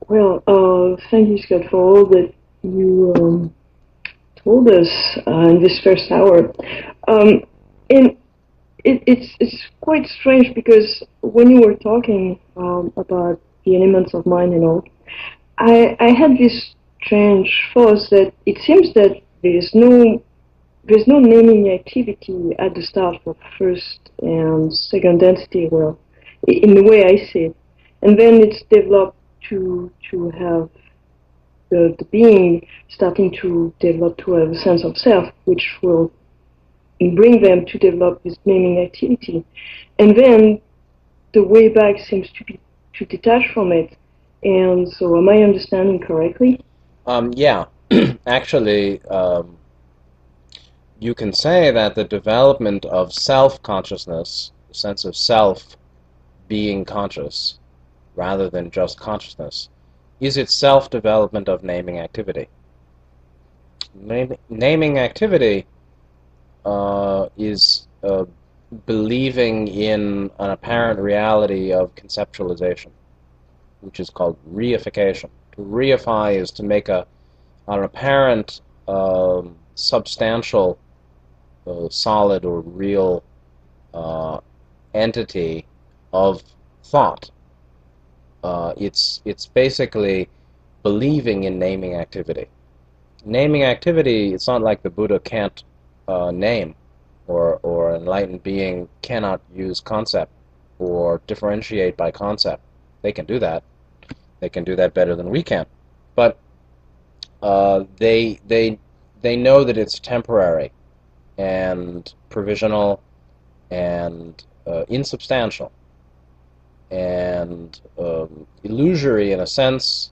Well, thank you, Scott, for all that you told us in this first hour. Um, and it's quite strange because when you were talking about the elements of mind and all, I had this strange thought that it seems that there's no naming activity at the start for first and second density. Well, in the way I see it, and then it's developed to have the being starting to develop to have a sense of self, which will bring them to develop this naming activity. And then the way back seems to be to detach from it. And so, am I understanding correctly? Yeah, actually, you can say that the development of self-consciousness, the sense of self being conscious rather than just consciousness, is itself development of naming activity. Naming activity is believing in an apparent reality of conceptualization, which is called reification. To reify is to make an apparent substantial, solid or real uh, entity of thought. It's basically believing in naming activity. Naming activity, it's not like the Buddha can't name, or an enlightened being cannot use concept or differentiate by concept. They can do that. They can do that better than we can. But they know that it's temporary and provisional and insubstantial and illusory in a sense.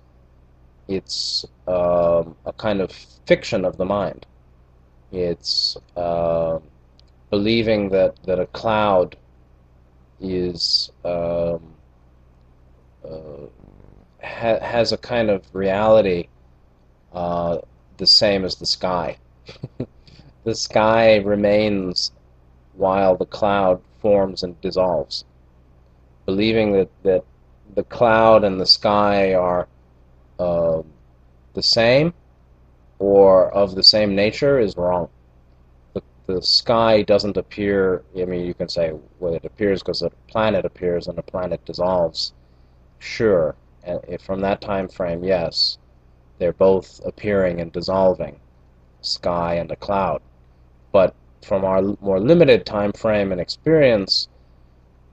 It's a kind of fiction of the mind. It's believing that a cloud is uh, has a kind of reality uh, the same as the sky. The sky remains while the cloud forms and dissolves. Believing that the cloud and the sky are uh, the same or of the same nature is wrong. The sky doesn't appear. I mean, you can say, well, it appears because a planet appears and a planet dissolves. Sure, and if from that time frame, yes, they're both appearing and dissolving, sky and a cloud. But from our more limited time frame and experience,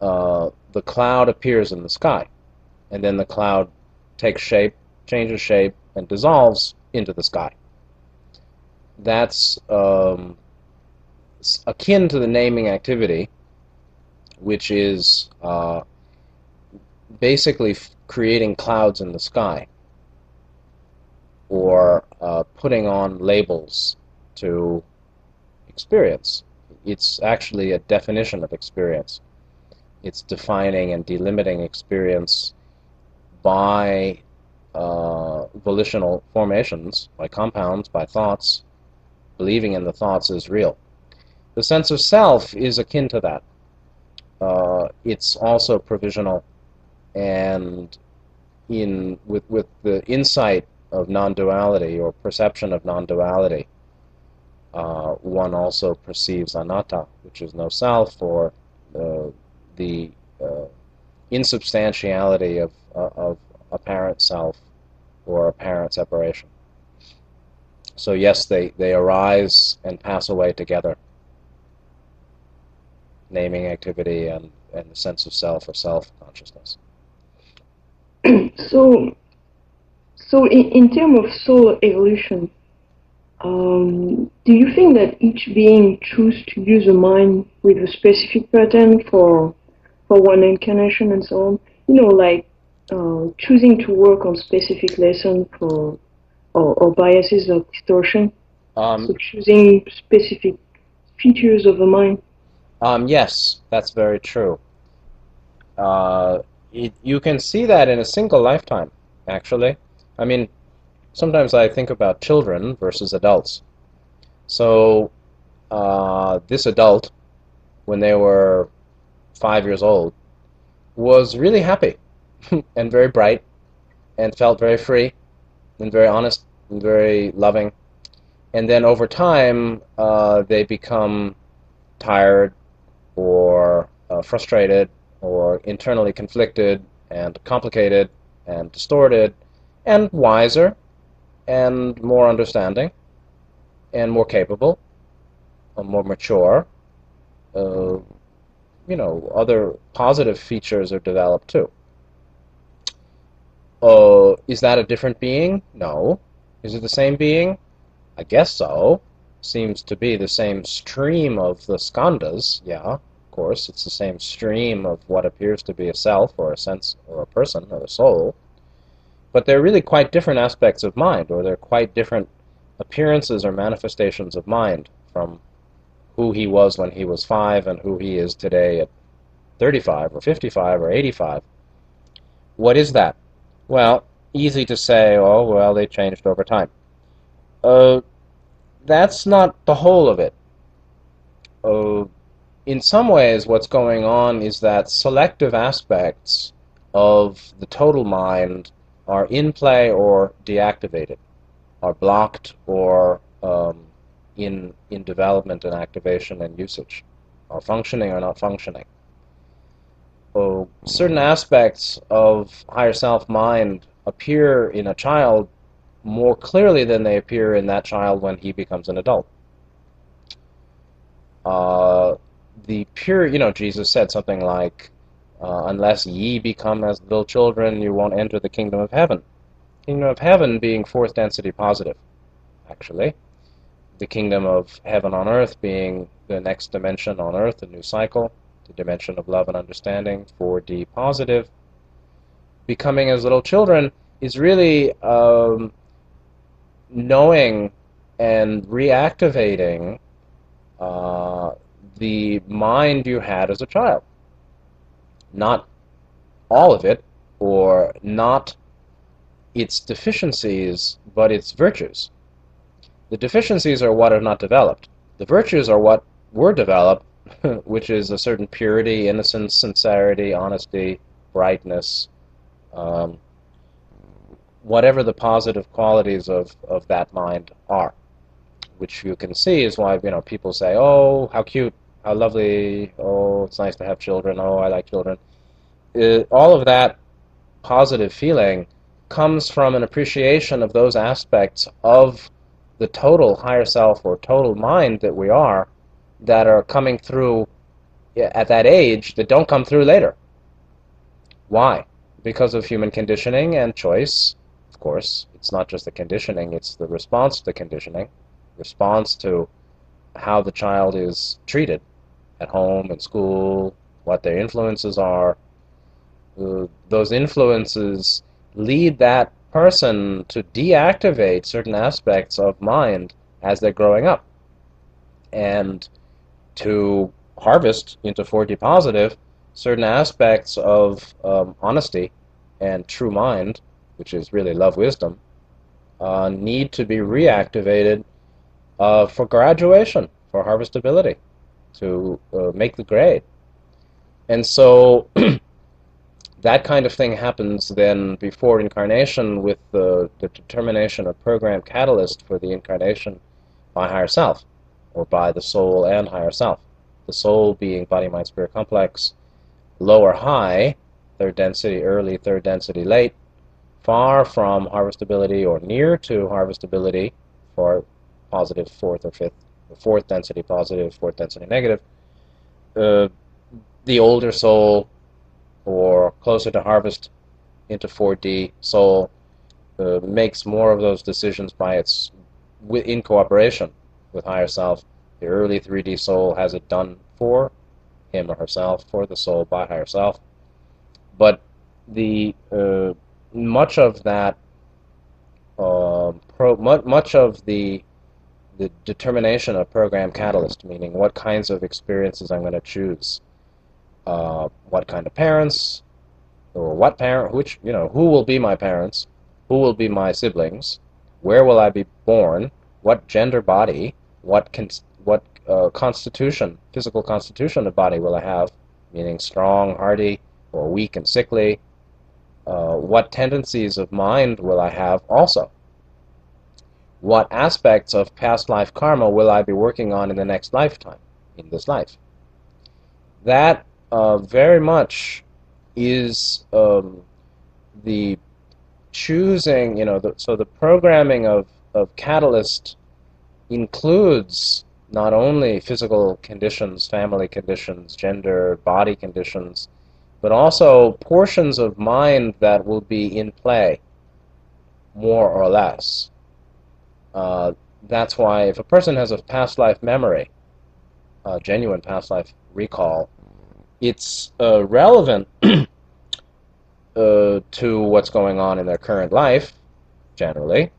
the cloud appears in the sky, and then the cloud takes shape, changes shape, and dissolves into the sky. That's akin to the naming activity, which is basically creating clouds in the sky or putting on labels to experience. It's actually a definition of experience. It's defining and delimiting experience by volitional formations, by compounds, by thoughts, believing in the thoughts as real. The sense of self is akin to that. It's also provisional, and with the insight of non-duality or perception of non-duality, one also perceives anatta, which is no self, or the uh, insubstantiality of apparent self or apparent separation. So yes, they arise and pass away together, naming activity and the sense of self or self-consciousness. so, in terms of soul evolution, do you think that each being choose to use a mind with a specific pattern for one incarnation and so on? You know, like choosing to work on specific lesson for or biases or distortion. Um, So choosing specific features of the mind. yes, that's very true. Uh, you can see that in a single lifetime, actually. I mean, sometimes I think about children versus adults. So this adult, when they were 5 years old, was really happy and very bright and felt very free and very honest and very loving. And then over time, they become tired or frustrated or internally conflicted and complicated and distorted and wiser and more understanding and more capable, more mature. Uh, Other positive features are developed too. Is that a different being? No. Is it the same being? I guess so. Seems to be the same stream of the skandhas. Yeah, of course, it's the same stream of what appears to be a self or a sense or a person or a soul. But they're really quite different aspects of mind, or they're quite different appearances or manifestations of mind from who he was when he was 5 and who he is today at 35 or 55 or 85. What is that? Well, easy to say, oh, well, they changed over time. Uh, that's not the whole of it. Uh, in some ways, what's going on is that selective aspects of the total mind are in play or deactivated, are blocked or in development and activation and usage, are functioning or not functioning. So certain aspects of higher self mind appear in a child more clearly than they appear in that child when he becomes an adult. Uh, the pure, Jesus said something like, unless ye become as little children, you won't enter the kingdom of heaven. Kingdom of heaven being fourth density positive, actually. The kingdom of heaven on earth being the next dimension on earth, a new cycle, the dimension of love and understanding, 4D positive. Becoming as little children is really knowing and reactivating uh, the mind you had as a child. Not all of it, or not its deficiencies, but its virtues. The deficiencies are what are not developed. The virtues are what were developed, which is a certain purity, innocence, sincerity, honesty, brightness, um, whatever the positive qualities of that mind are, which you can see is why people say, "Oh, how cute, how lovely! Oh, it's nice to have children. Oh, I like children." All of that positive feeling comes from an appreciation of those aspects of the total higher self or total mind that we are, that are coming through at that age that don't come through later. Why? Because of human conditioning and choice. Of course, it's not just the conditioning, it's the response to the conditioning, response to how the child is treated at home, in school, what their influences are. Those influences lead that person to deactivate certain aspects of mind as they're growing up, and to harvest into 4D positive certain aspects of honesty and true mind, which is really love wisdom, need to be reactivated for graduation, for harvestability, to make the grade. And so that kind of thing happens then before incarnation with the determination of program catalyst for the incarnation by higher self, or by the soul and higher self. The soul being body, mind, spirit complex, lower high, third density early, third density late, far from harvestability or near to harvestability for positive fourth or fifth, fourth density positive, fourth density negative. Uh, the older soul, or closer to harvest into 4D soul, makes more of those decisions by in cooperation with higher self. The early 3D soul has it done for him or herself, for the soul by higher self. But the much of that, much of the determination of program catalyst, meaning what kinds of experiences I'm going to choose, what kind of parents, or what parent, which, who will be my parents, who will be my siblings, where will I be born, what gender body, what constitution, physical constitution of body will I have, meaning strong, hardy, or weak and sickly, what tendencies of mind will I have also? What aspects of past life karma will I be working on in the next lifetime, in this life? That very much is the choosing, so the programming of Catalyst includes not only physical conditions, family conditions, gender, body conditions, but also portions of mind that will be in play, more or less. Uh, that's why if a person has a past life memory, a genuine past life recall, it's relevant to what's going on in their current life, generally,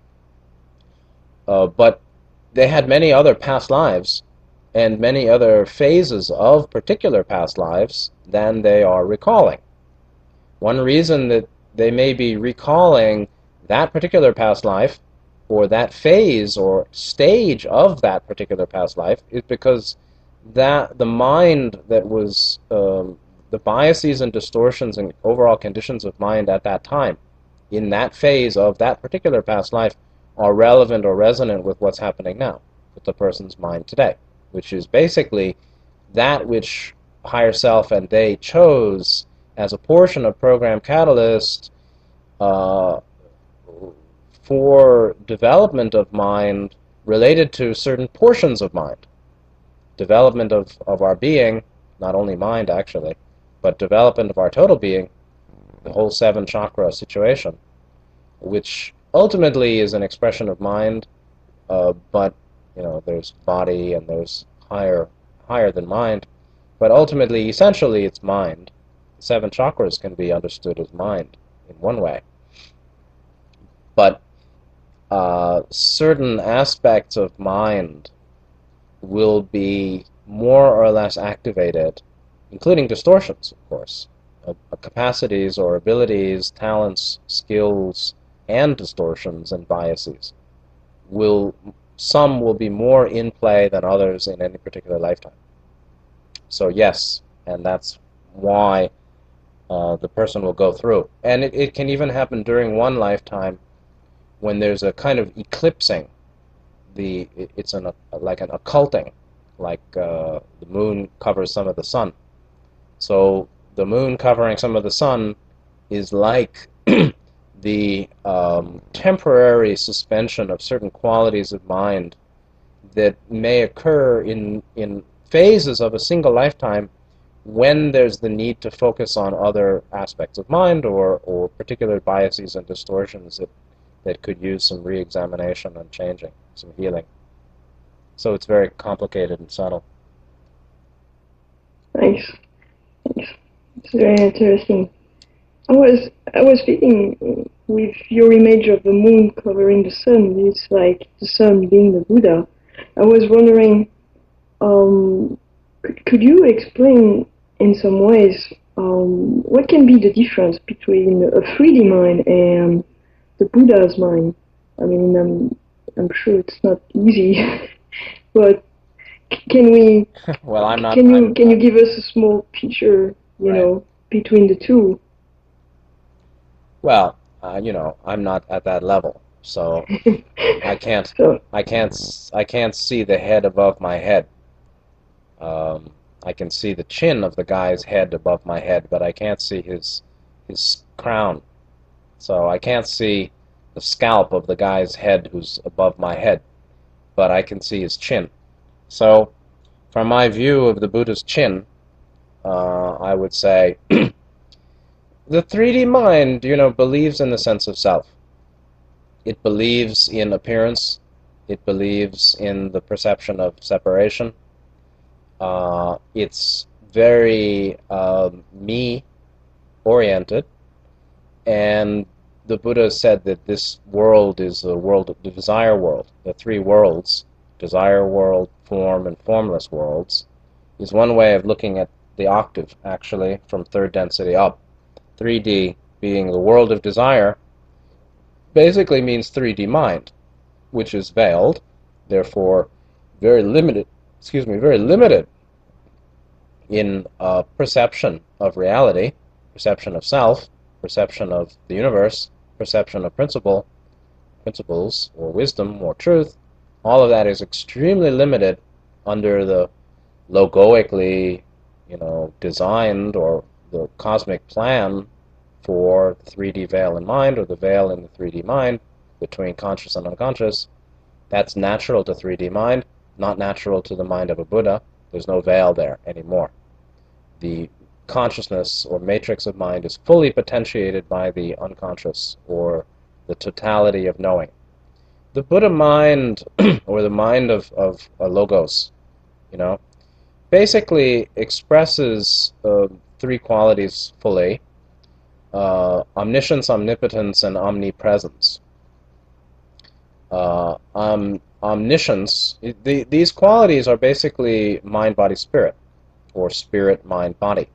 but they had many other past lives and many other phases of particular past lives than they are recalling. One reason that they may be recalling that particular past life or that phase or stage of that particular past life is because that the mind that was the biases and distortions and overall conditions of mind at that time in that phase of that particular past life are relevant or resonant with what's happening now with the person's mind today, which is basically that which higher self and they chose as a portion of program catalyst uh, for development of mind related to certain portions of mind, development of our being, not only mind actually, but development of our total being, the whole seven chakra situation, which ultimately is an expression of mind, but there's body and there's higher than mind, but ultimately, essentially, it's mind. The seven chakras can be understood as mind in one way, but certain aspects of mind will be more or less activated, including distortions, of course, capacities or abilities, talents, skills, and distortions and biases. Will Some will be more in play than others in any particular lifetime. So yes, and that's why the person will go through. And it can even happen during one lifetime when there's a kind of eclipsing. It's like an occulting, like the moon covers some of the sun. So the moon covering some of the sun is like the temporary suspension of certain qualities of mind that may occur in phases of a single lifetime when there's the need to focus on other aspects of mind or particular biases and distortions that could use some re-examination and changing, some healing. So it's very complicated and subtle. Thanks. Thanks. It's very interesting. I was thinking with your image of the moon covering the sun, it's like the sun being the Buddha. I was wondering, could you explain in some ways what can be the difference between a 3D mind and the Buddha's mind? I mean, I'm sure it's not easy, but can we? Well, I'm not. Can you give us a small picture, Right. between the two? Well, I'm not at that level, so I can't. So, I can't see the head above my head. Um, I can see the chin of the guy's head above my head, but I can't see his crown. So I can't see the scalp of the guy's head who's above my head, but I can see his chin. So, from my view of the Buddha's chin, I would say the 3D mind, believes in the sense of self. It believes in appearance. It believes in the perception of separation. It's very me-oriented, and the Buddha said that this world is a world of the desire world. The three worlds, desire world, form, and formless worlds, is one way of looking at the octave, actually, from third density up. 3D being the world of desire basically means 3D mind, which is veiled, therefore very limited, very limited in perception of reality, perception of self, perception of the universe, perception of principles, or wisdom, or truth, all of that is extremely limited under the logoically, designed, or the cosmic plan for the 3D veil in mind, or the veil in the 3D mind between conscious and unconscious. That's natural to 3D mind, not natural to the mind of a Buddha. There's no veil there anymore. The consciousness or matrix of mind is fully potentiated by the unconscious, or the totality of knowing. The Buddha mind, or the mind of a logos, basically expresses three qualities fully: omniscience, omnipotence, and omnipresence. Omniscience, these qualities are basically mind, body, spirit, or spirit, mind, body.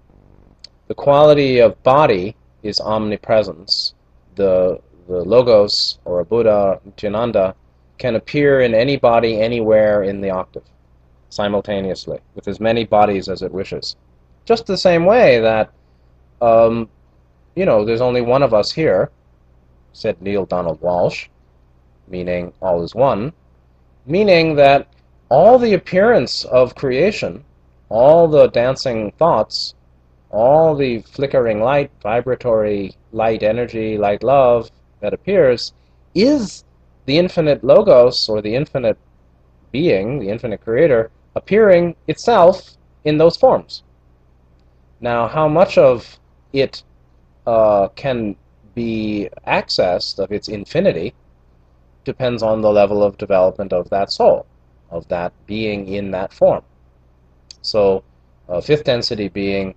The quality of body is omnipresence. The logos, or a Buddha, Nityananda, can appear in any body anywhere in the octave simultaneously, with as many bodies as it wishes. Just the same way that, there's only one of us here, said Neil Donald Walsh, meaning all is one, meaning that all the appearance of creation, all the dancing thoughts, all the flickering light, vibratory light energy, light love that appears, is the infinite logos, or the infinite being, the infinite creator, appearing itself in those forms. Now, how much of it can be accessed, of its infinity, depends on the level of development of that soul, of that being in that form. So a fifth density being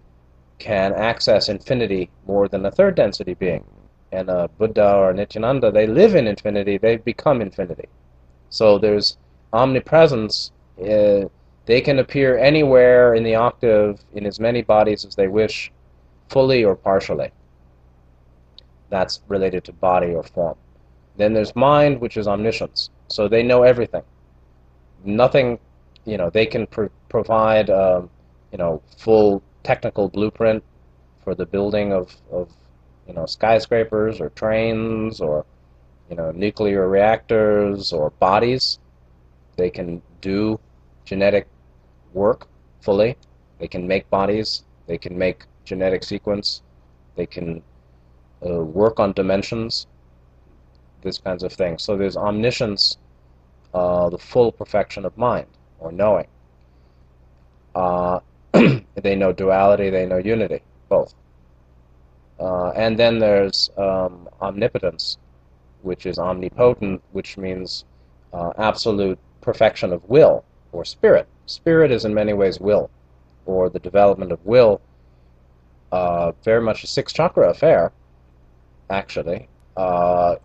can access infinity more than a third density being. And a Buddha or Nityananda, they live in infinity, they become infinity. So there's omnipresence. They can appear anywhere in the octave, in as many bodies as they wish, fully or partially. That's related to body or form. Then there's mind, which is omniscience. So they know everything. Nothing, they can provide, full technical blueprint for the building of skyscrapers, or trains, or, nuclear reactors, or bodies. They can do genetic work fully. They can make bodies. They can make genetic sequence. They can work on dimensions, this kinds of things. So there's omniscience, the full perfection of mind, or knowing. They know duality, they know unity, both. And then there's omnipotence, which is omnipotent, which means absolute perfection of will, or spirit. Spirit is in many ways will, or the development of will, very much a six chakra affair, actually. The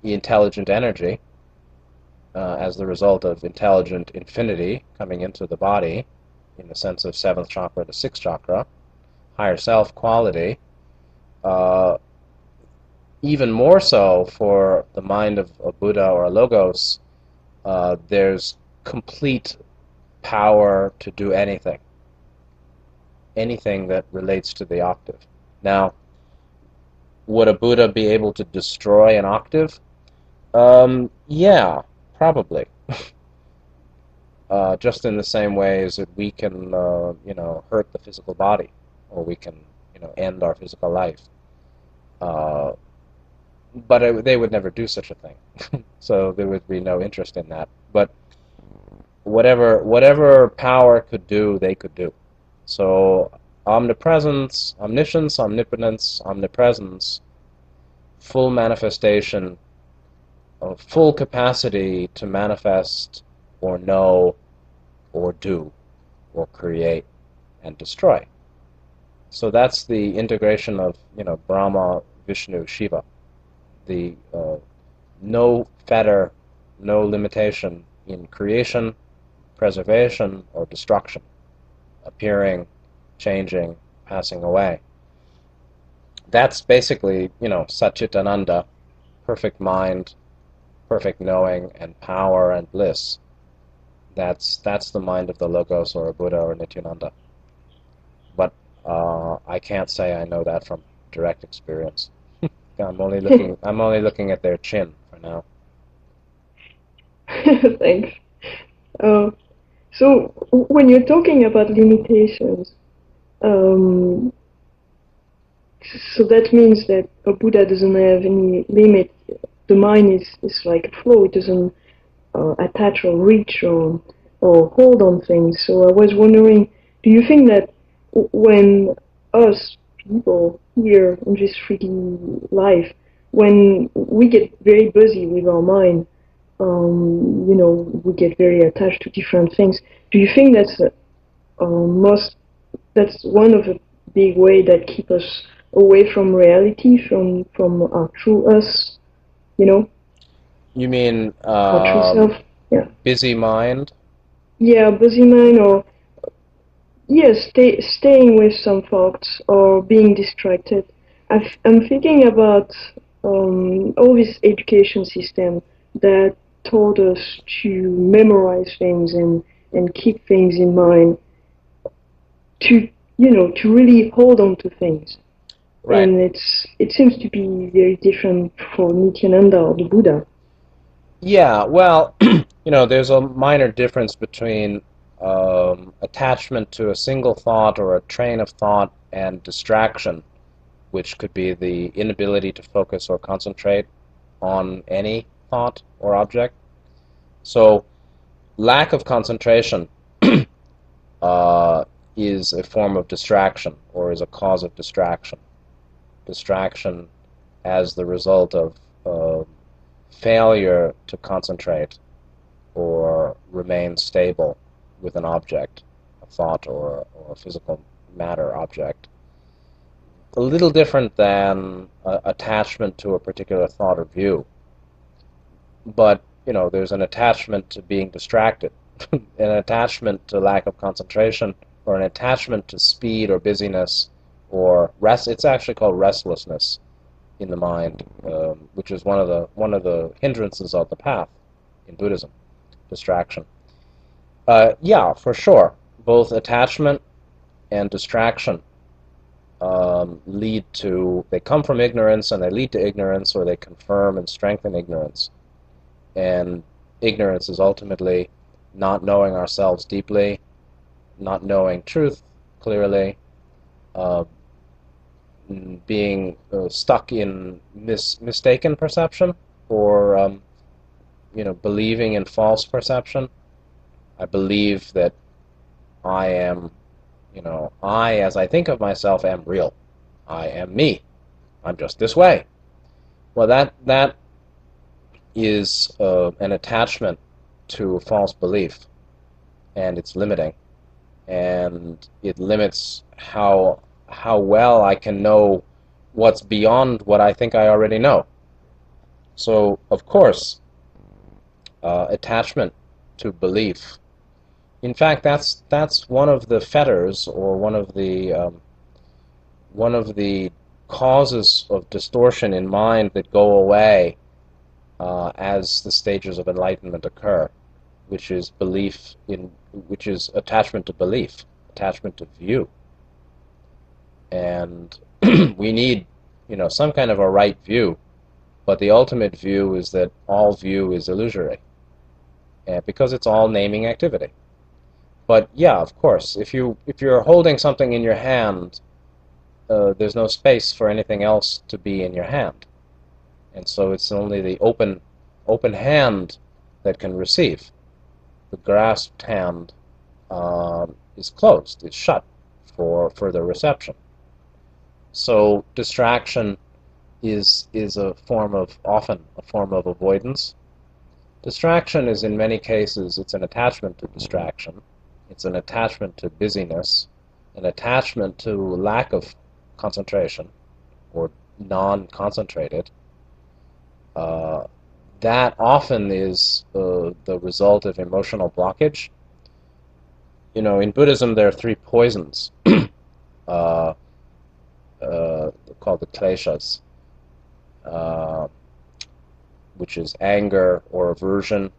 intelligent energy, as the result of intelligent infinity coming into the body, in the sense of seventh chakra to sixth chakra, higher self quality, even more so for the mind of a Buddha or a Logos. There's complete power to do anything that relates to the octave. Now, would a Buddha be able to destroy an octave? Yeah, probably. Just in the same way as that we can, hurt the physical body, or we can, end our physical life. But they would never do such a thing. So there would be no interest in that. But whatever power could do, they could do. So omnipresence, omniscience, omnipotence, omnipresence, full manifestation, of full capacity to manifest, or know, or do, or create, and destroy. So that's the integration of, Brahma, Vishnu, Shiva. The no fetter, no limitation in creation, preservation, or destruction, appearing, changing, passing away. That's basically, Satchitananda, perfect mind, perfect knowing, and power and bliss. That's the mind of the Logos, or a Buddha, or Nityananda. But I can't say I know that from direct experience. I'm only looking at their chin for now. Thanks. Uh, so when you're talking about limitations, um, so that means that a Buddha doesn't have any limit. The mind is like a flow. It doesn't attach or reach or hold on things. So I was wondering, do you think that when us people here in this 3D life, when we get very busy with our mind, we get very attached to different things. Do you think most that's one of the big way that keep us away from reality, from our true us, you know, You mean our true self? Yeah. busy mind? Yeah, busy mind, or yes, staying with some thoughts or being distracted. I'm thinking about all this education system that taught us to memorize things and keep things in mind, to to really hold on to things. Right. And it seems to be very different for Nityananda or the Buddha. Yeah, well, there's a minor difference between attachment to a single thought or a train of thought and distraction, which could be the inability to focus or concentrate on any thought or object. So, lack of concentration uh, is a form of distraction or is a cause of distraction. Distraction as the result of uh, failure to concentrate or remain stable with an object, a thought or a physical matter object. A little different than attachment to a particular thought or view. But, there's an attachment to being distracted, an attachment to lack of concentration, or an attachment to speed or busyness or rest. It's actually called restlessness in the mind, which is one of the hindrances of the path in Buddhism, distraction. Yeah, for sure. Both attachment and distraction they come from ignorance and they lead to ignorance, or they confirm and strengthen ignorance. And ignorance is ultimately not knowing ourselves deeply, not knowing truth clearly, uh, being stuck in mistaken perception, or believing in false perception. I believe that I am, I, as I think of myself, am real. I am me. I'm just this way. Well, that is an attachment to a false belief, and it's limiting, and it limits how well I can know what's beyond what I think I already know. So, of course, attachment to belief. In fact, that's one of the fetters, or one of the causes of distortion in mind that go away as the stages of enlightenment occur, which is which is attachment to belief, attachment to view, and we need, some kind of a right view, but the ultimate view is that all view is illusory, because it's all naming activity. But yeah, of course, if you're holding something in your hand, there's no space for anything else to be in your hand, and so it's only the open hand that can receive. The grasped hand is closed, is shut for further reception. So distraction is often a form of avoidance. Distraction is, in many cases, it's an attachment to distraction. It's an attachment to busyness, an attachment to lack of concentration, or non-concentrated. Uh, that often is the result of emotional blockage. In Buddhism, there are three poisons uh, called the kleshas, uh, which is anger or aversion,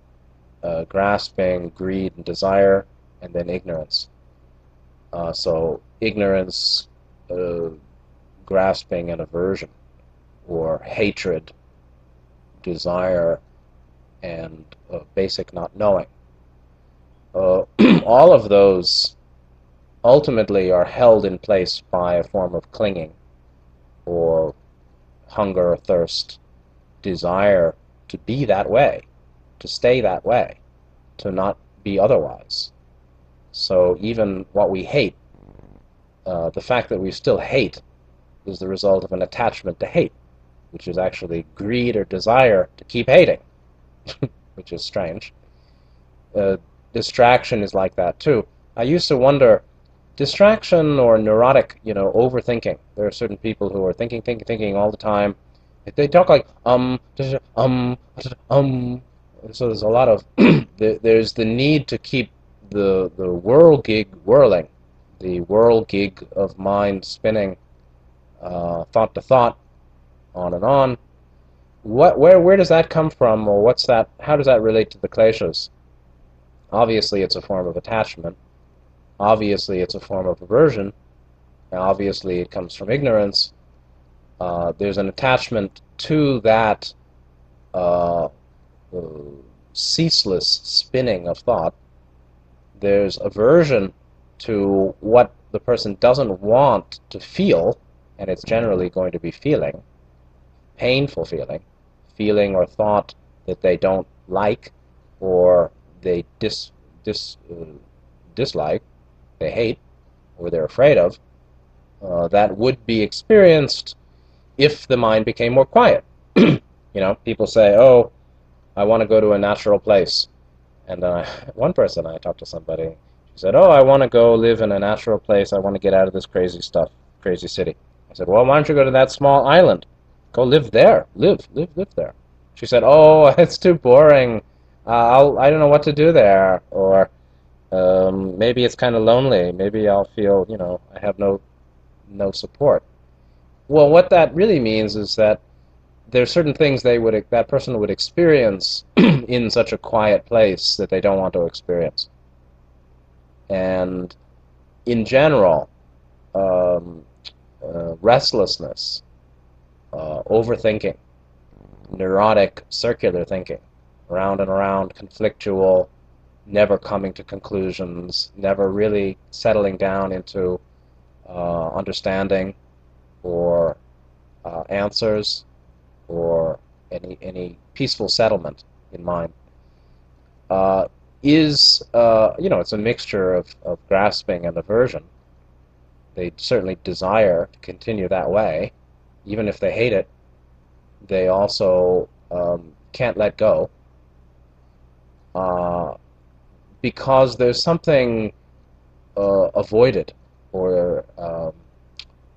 grasping, greed, and desire, and then ignorance. So ignorance, grasping, and aversion, or hatred, desire, and basic not knowing. All of those ultimately are held in place by a form of clinging or hunger, thirst, desire to be that way, to stay that way, to not be otherwise. So even what we hate, the fact that we still hate is the result of an attachment to hate, which is actually greed or desire to keep hating, which is strange. Uh, Distraction is like that too. I used to wonder, distraction or neurotic, overthinking. There are certain people who are thinking all the time. They talk like So there's a lot of there's the need to keep the whirl gig whirling, the whirl gig of mind spinning, thought to thought, on and on. Where does that come from, or what's that? How does that relate to the kleshas? Obviously, it's a form of attachment. Obviously, it's a form of aversion. And obviously, it comes from ignorance. There's an attachment to that uh, ceaseless spinning of thought. There's aversion to what the person doesn't want to feel, and it's generally going to be feeling, painful feeling or thought that they don't like, or they dislike, they hate, or they're afraid of, that would be experienced if the mind became more quiet. People say, "Oh, I want to go to a natural place," and one person I talked to somebody, she said, "Oh, I want to go live in a natural place. I want to get out of this crazy stuff, crazy city." I said, "Well, why don't you go to that small island? Go live there. Live there." She said, "Oh, it's too boring. I don't know what to do there, or maybe it's kind of lonely. Maybe I'll feel, I have no support." Well, what that really means is that there are certain things that person would experience in such a quiet place that they don't want to experience. And in general, um, restlessness, overthinking, neurotic, circular thinking, around and around, conflictual, never coming to conclusions, never really settling down into understanding or answers or any peaceful settlement in mind, uh, is it's a mixture of grasping and aversion. They certainly desire to continue that way, even if they hate it. They also can't let go, uh, because there's something avoided, or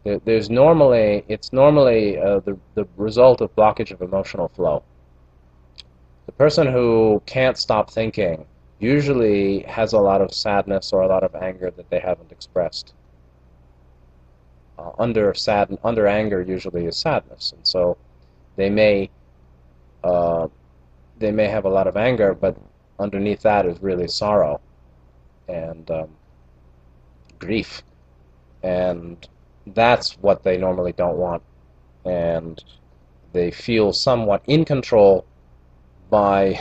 it's normally the result of blockage of emotional flow. The person who can't stop thinking usually has a lot of sadness or a lot of anger that they haven't expressed. Under anger usually is sadness, and so they may uh, they may have a lot of anger, but underneath that is really sorrow and grief, and that's what they normally don't want, and they feel somewhat in control by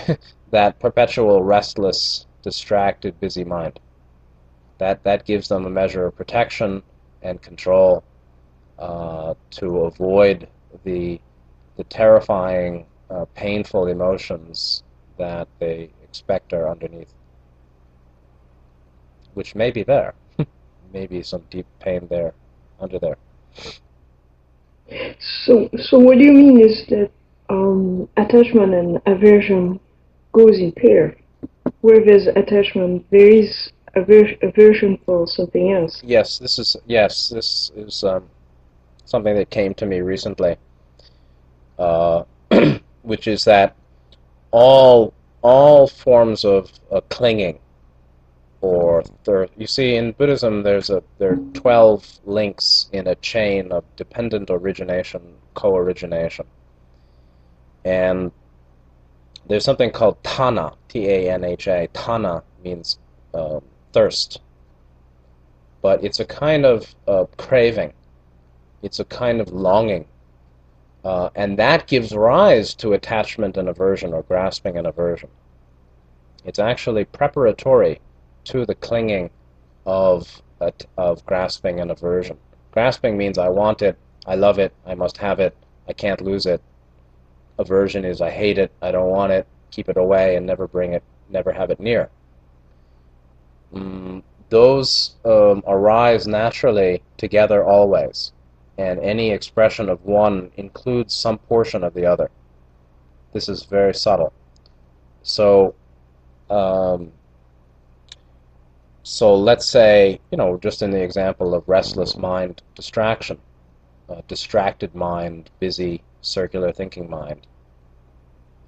that perpetual restless, distracted, busy mind. That gives them a measure of protection and control, to avoid the terrifying, painful emotions that they expect are underneath, which may be there. Maybe some deep pain there, under there. So what do you mean is that attachment and aversion goes in pair? Where there's attachment, there is aversion for something else. This is something that came to me recently, uh, which is that all forms of clinging, or you see in Buddhism there are 12 links in a chain of dependent origination, co-origination, and there's something called tanha, T-A-N-H-A. Tanha means thirst, but it's a kind of craving. It's a kind of longing. And that gives rise to attachment and aversion, or grasping and aversion. It's actually preparatory to the clinging of grasping and aversion. Grasping means I want it, I love it, I must have it, I can't lose it. Aversion is I hate it, I don't want it, keep it away, and never bring it, never have it near. Those arise naturally together always, and any expression of one includes some portion of the other. This is very subtle. So, um, so let's say, just in the example of restless mind distraction, distracted mind, busy, circular thinking mind,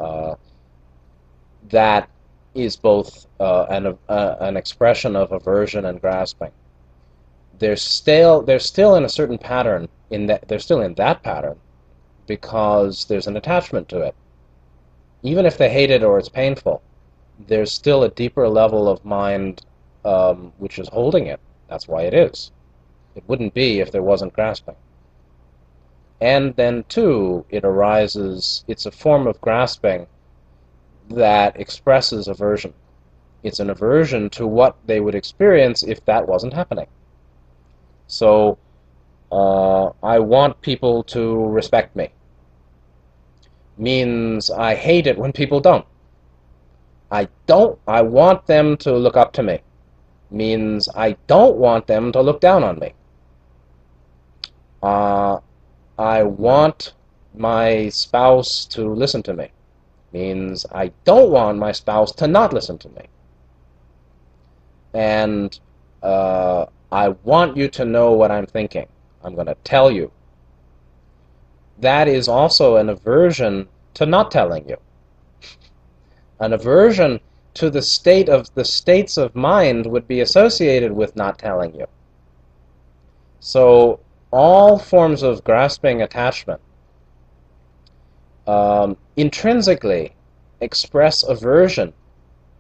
uh, that is both an expression of aversion and grasping. They're still in a certain pattern, in that they're still in that pattern because there's an attachment to it. Even if they hate it or it's painful, there's still a deeper level of mind which is holding it. That's why it is. It wouldn't be if there wasn't grasping. And then, too, it's a form of grasping that expresses aversion. It's an aversion to what they would experience if that wasn't happening. So, I want people to respect me. Means I hate it when people don't. I want them to look up to me. Means I don't want them to look down on me. I want my spouse to listen to me. Means I don't want my spouse to not listen to me. And I want you to know what I'm thinking. I'm going to tell you. That is also an aversion to not telling you. An aversion to the states of mind would be associated with not telling you. So all forms of grasping attachment intrinsically express aversion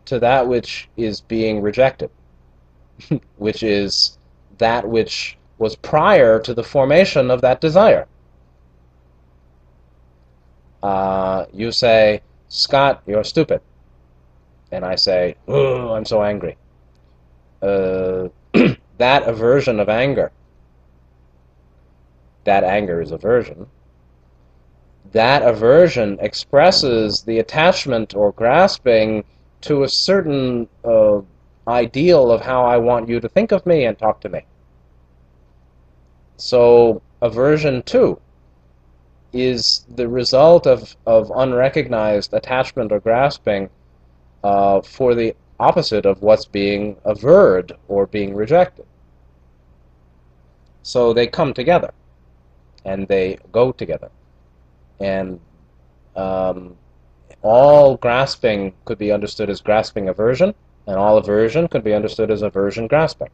to that which is being rejected, which is that which was prior to the formation of that desire. You say, Scott, you're stupid. And I say, oh, I'm so angry. That aversion of anger, that anger is aversion, that aversion expresses the attachment or grasping to a certain ideal of how I want you to think of me and talk to me. So aversion, too, is the result of unrecognized attachment or grasping for the opposite of what's being averred or being rejected. So they come together, and they go together. And all grasping could be understood as grasping aversion, and all aversion could be understood as aversion grasping.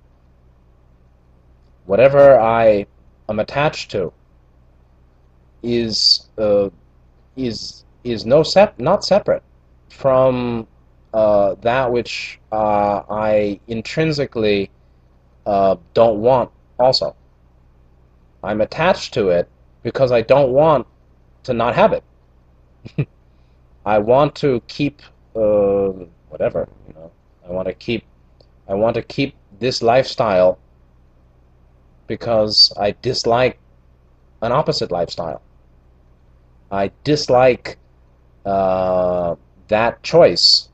Whatever I am attached to is not separate from that which I intrinsically don't want also. I'm attached to it because I don't want to not have it. I want to keep whatever, I want to keep this lifestyle because I dislike an opposite lifestyle. I dislike that choice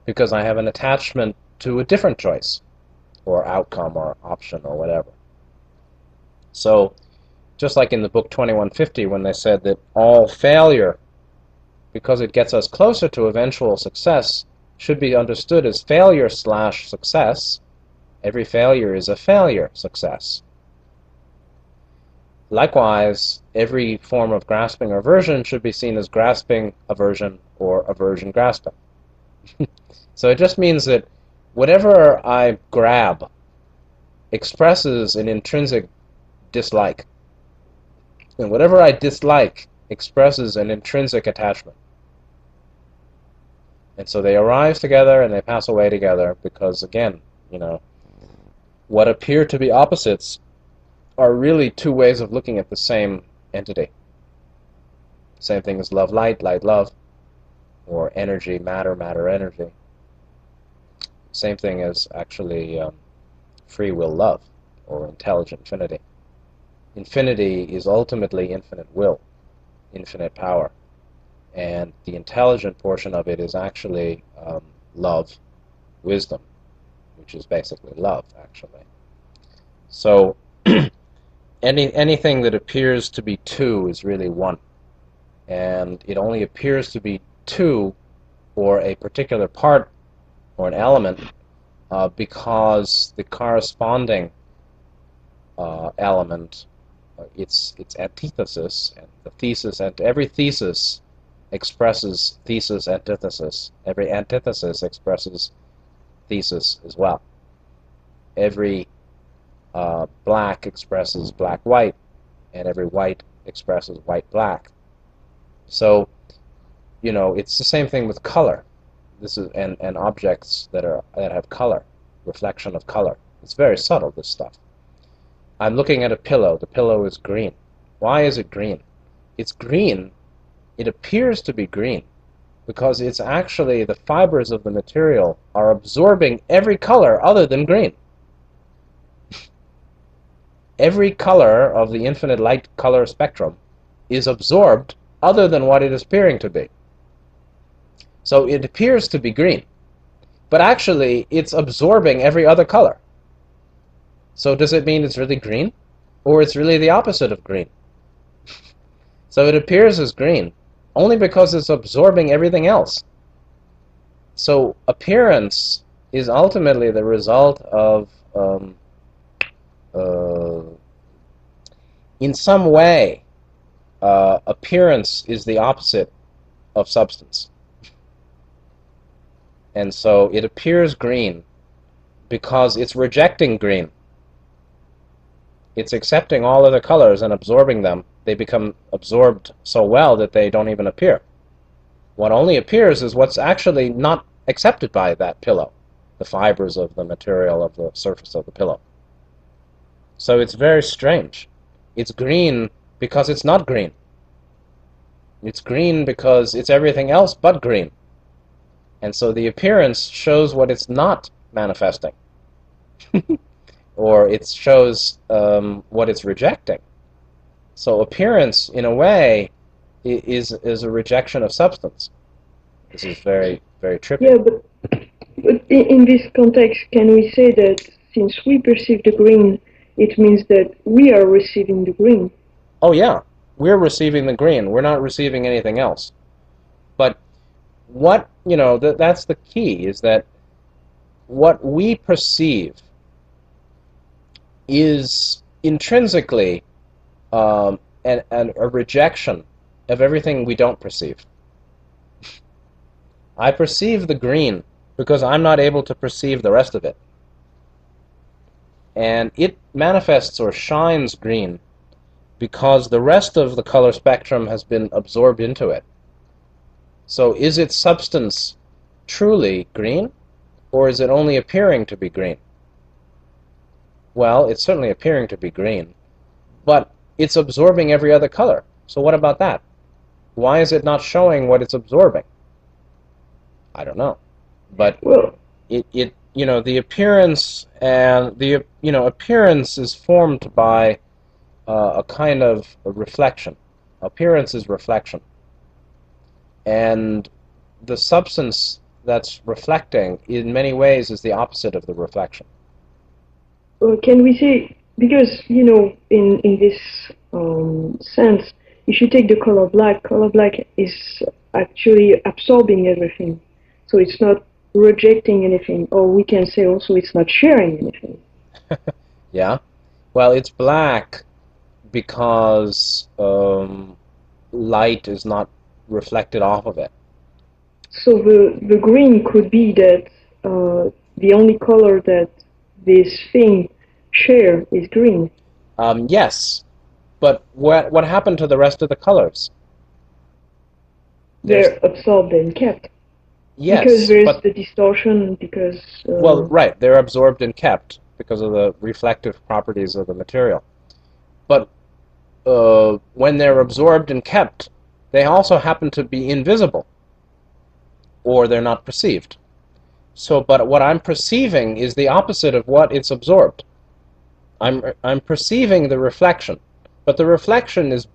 because I have an attachment to a different choice or outcome or option or whatever. So, just like in the book 2150, when they said that all failure, because it gets us closer to eventual success, should be understood as failure/success. Every failure is a failure success. Likewise, every form of grasping or aversion should be seen as grasping aversion or aversion grasping. So it just means that whatever I grab expresses an intrinsic dislike, and whatever I dislike expresses an intrinsic attachment. And so they arise together and they pass away together because, again, what appear to be opposites are really two ways of looking at the same entity. Same thing as love, light, light, love, or energy, matter, matter, energy. Same thing as actually free will, love, or intelligent infinity. Infinity is ultimately infinite will, infinite power, and the intelligent portion of it is actually love, wisdom, which is basically love, actually. So anything that appears to be two is really one, and it only appears to be two or a particular part or an element because the corresponding element, its antithesis, and the thesis, and every thesis expresses thesis antithesis. Every antithesis expresses thesis as well. Every black expresses black white, and every white expresses white black. So, it's the same thing with color. This is and objects that have color, reflection of color. It's very subtle, this stuff. I'm looking at a pillow. The pillow is green. Why is it green? It's green. It appears to be green because it's actually the fibers of the material are absorbing every color other than green. Every color of the infinite light color spectrum is absorbed other than what it is appearing to be. So it appears to be green, but actually it's absorbing every other color. So does it mean it's really green? Or it's really the opposite of green? So it appears as green only because it's absorbing everything else. So appearance is ultimately the result of, in some way, appearance is the opposite of substance. And so it appears green because it's rejecting green. It's accepting all other colors and absorbing them. They become absorbed so well that they don't even appear. What only appears is what's actually not accepted by that pillow, the fibers of the material of the surface of the pillow. So it's very strange. It's green because it's not green. It's green because it's everything else but green. And so the appearance shows what it's not manifesting. Or it shows what it's rejecting. So appearance, in a way, is a rejection of substance. This is very, very trippy. Yeah, but in this context, can we say that since we perceive the green, it means that we are receiving the green? Oh yeah, we're receiving the green. We're not receiving anything else. But what, that's the key, is that what we perceive is intrinsically a rejection of everything we don't perceive. I perceive the green because I'm not able to perceive the rest of it. And it manifests or shines green because the rest of the color spectrum has been absorbed into it. So is its substance truly green, or is it only appearing to be green? Well, it's certainly appearing to be green, but it's absorbing every other color. So what about that? Why is it not showing what it's absorbing? I don't know. But Well, the appearance and the appearance is formed by a kind of a reflection. Appearance is reflection, and the substance that's reflecting in many ways is the opposite of the reflection. can we say, because, in this sense, if you take the color black is actually absorbing everything. So it's not rejecting anything, or we can say also it's not sharing anything. Yeah? Well, it's black because light is not reflected off of it. So the green could be that the only color that this thing share is green. Yes, but what happened to the rest of the colors? There's They're absorbed and kept. Because yes, there's but the distortion, because well, right, they're absorbed and kept because of the reflective properties of the material. But when they're absorbed and kept, they also happen to be invisible, or they're not perceived. So, but what I'm perceiving is the opposite of what it's absorbed. I'm perceiving the reflection, but the reflection is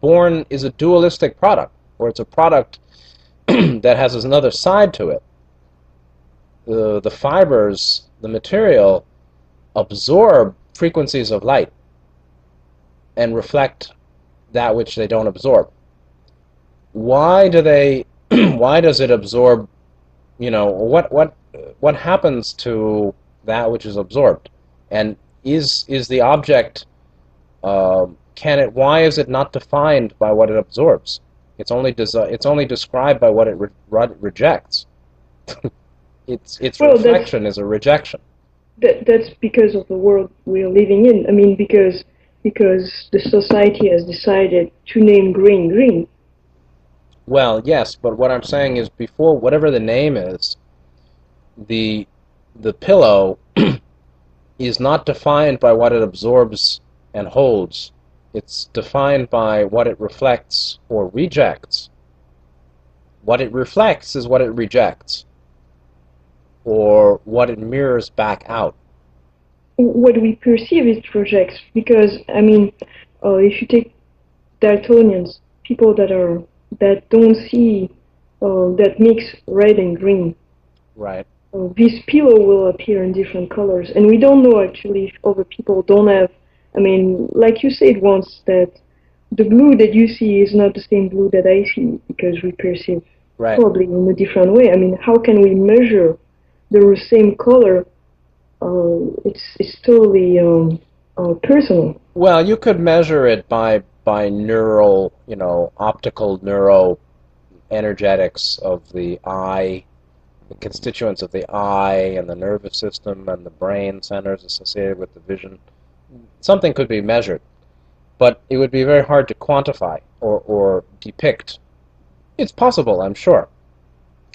a dualistic product, or it's a product that has another side to it. The fibers, the material, absorb frequencies of light and reflect that which they don't absorb. Why do they? Why does it absorb? What happens to that which is absorbed? And is the object? Can it? Why is it not defined by what it absorbs? It's only described by what it rejects. Its Well, that's reflection is a rejection. that's because of the world we're living in. I mean, because the society has decided to name green green. Well, yes, but what I'm saying is before whatever the name is, the the pillow is not defined by what it absorbs and holds. It's defined by what it reflects or rejects. What it reflects is what it rejects, or what it mirrors back out. What we perceive is projects. Because I mean, if you take daltonians, people that don't see that mix red and green, Right. this pillow will appear in different colors, and we don't know actually if other people don't have. I mean, like you said once, that the blue that you see is not the same blue that I see because we perceive Right. probably in a different way. I mean, how can we measure the same color? It's totally personal. Well, you could measure it by neural, optical neuro energetics of the eye, the constituents of the eye and the nervous system and the brain centers associated with the vision. Something could be measured, but it would be very hard to quantify or depict. It's possible, I'm sure.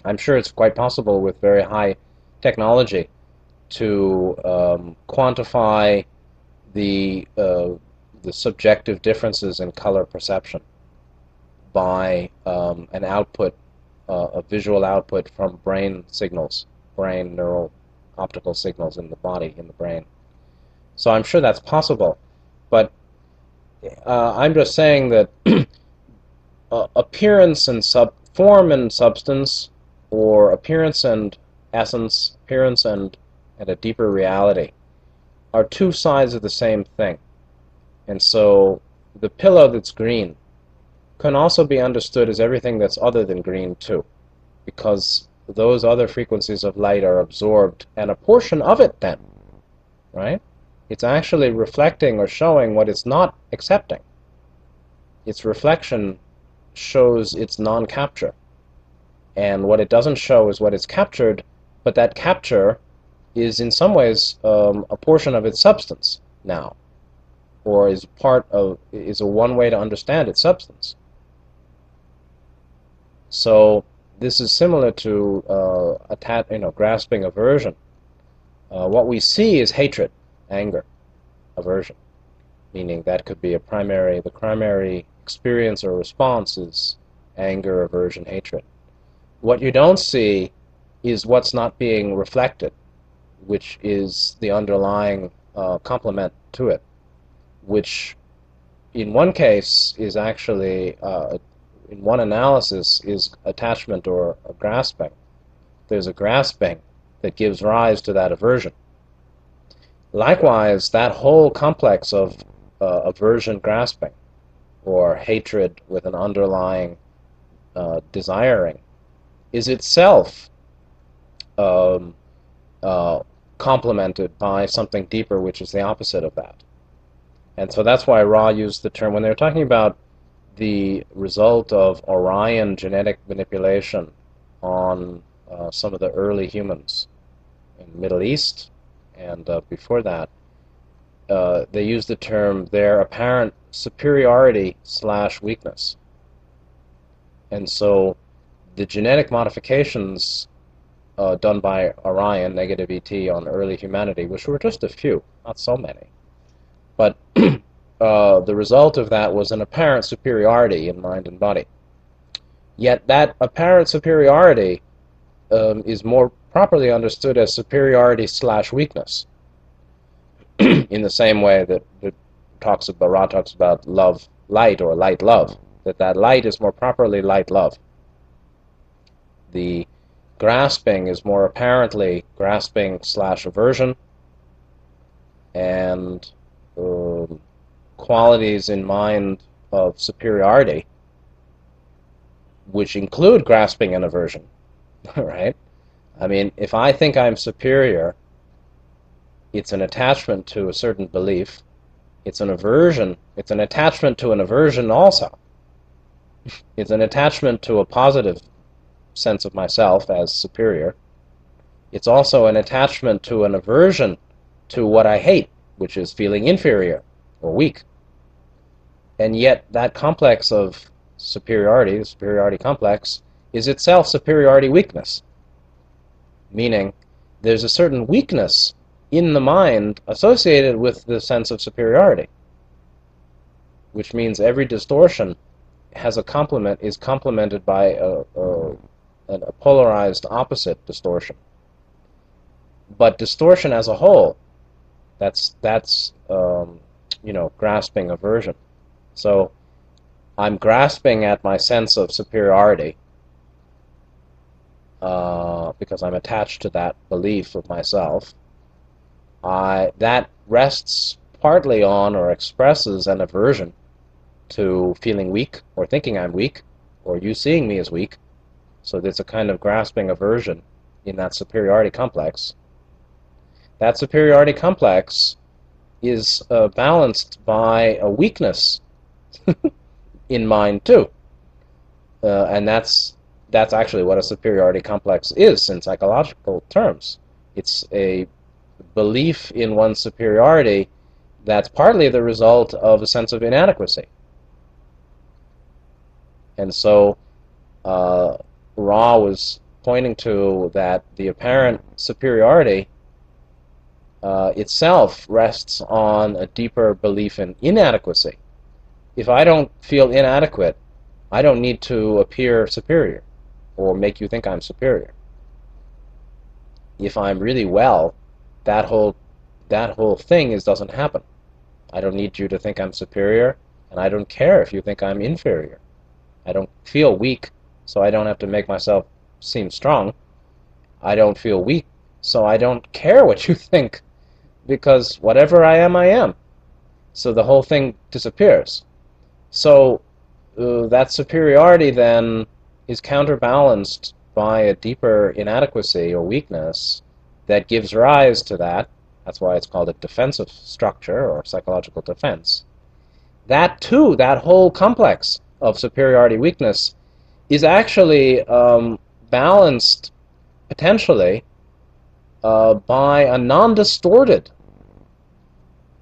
I'm sure it's quite possible with very high technology to quantify the uh, the subjective differences in color perception by an output, a visual output from brain signals, brain neural optical signals in the body, in the brain. So I'm sure that's possible, but I'm just saying that appearance and form and substance, or appearance and essence, appearance and a deeper reality, are two sides of the same thing. And so the pillow that's green can also be understood as everything that's other than green too, because those other frequencies of light are absorbed, and a portion of it then, right? It's actually reflecting or showing what it's not accepting. Its reflection shows its non-capture, and what it doesn't show is what it's captured, but that capture is in some ways a portion of its substance now, or is a one way to understand its substance. So this is similar to grasping aversion. What we see is hatred, anger, aversion, meaning that could be the primary experience or response is anger, aversion, hatred. What you don't see is what's not being reflected, which is the underlying complement to it, which in one case is actually, in one analysis, is attachment or a grasping. There's a grasping that gives rise to that aversion. Likewise, that whole complex of aversion grasping, or hatred with an underlying desiring, is itself um, uh, complemented by something deeper, which is the opposite of that. And so that's why Ra used the term, when they were talking about the result of Orion genetic manipulation on some of the early humans in the Middle East, and before that, they used the term their apparent superiority slash weakness. And so the genetic modifications done by Orion, negative ET, on early humanity, which were just a few, not so many, but the result of that was an apparent superiority in mind and body. Yet that apparent superiority is more properly understood as superiority slash weakness, in the same way that Ra talks about love light or light love, that light is more properly light love. The grasping is more apparently grasping slash aversion, and qualities in mind of superiority, which include grasping and aversion, right? I mean, if I think I'm superior, it's an attachment to a certain belief. It's an aversion. It's an attachment to an aversion also. It's an attachment to a positive sense of myself as superior. It's also an attachment to an aversion to what I hate, which is feeling inferior or weak. And yet that complex of superiority, the superiority complex, is itself superiority weakness. Meaning there's a certain weakness in the mind associated with the sense of superiority, which means every distortion has a complement, is complemented by a polarized opposite distortion. But distortion as a whole, that's grasping aversion. So I'm grasping at my sense of superiority because I'm attached to that belief of myself. That rests partly on or expresses an aversion to feeling weak or thinking I'm weak or you seeing me as weak. So there's a kind of grasping aversion in that superiority complex. That superiority complex is balanced by a weakness in mind too, and that's actually what a superiority complex is in psychological terms. It's a belief in one's superiority that's partly the result of a sense of inadequacy. And so Ra was pointing to that the apparent superiority itself rests on a deeper belief in inadequacy. If I don't feel inadequate, I don't need to appear superior or make you think I'm superior. If I'm really well, that whole thing doesn't happen. I don't need you to think I'm superior, and I don't care if you think I'm inferior. I don't feel weak, so I don't have to make myself seem strong. I don't feel weak, so I don't care what you think, because whatever I am, I am. So the whole thing disappears. So that superiority then is counterbalanced by a deeper inadequacy or weakness that gives rise to that. That's why it's called a defensive structure or psychological defense. That too, that whole complex of superiority weakness is actually balanced potentially by a non-distorted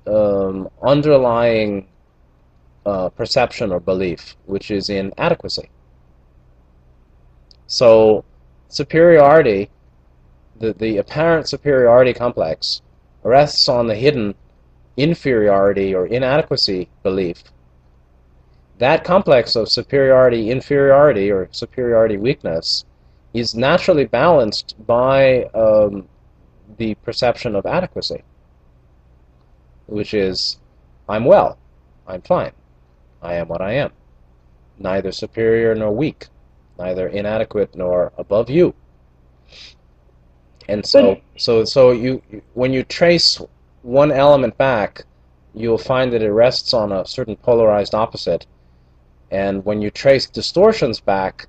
underlying perception or belief, which is in adequacy. So superiority, the apparent superiority complex, rests on the hidden inferiority or inadequacy belief. That complex of superiority, inferiority, or superiority weakness is naturally balanced by the perception of adequacy, which is, I'm well, I'm fine, I am what I am, neither superior nor weak, neither inadequate nor above you. And so you, when you trace one element back, you'll find that it rests on a certain polarized opposite. And when you trace distortions back,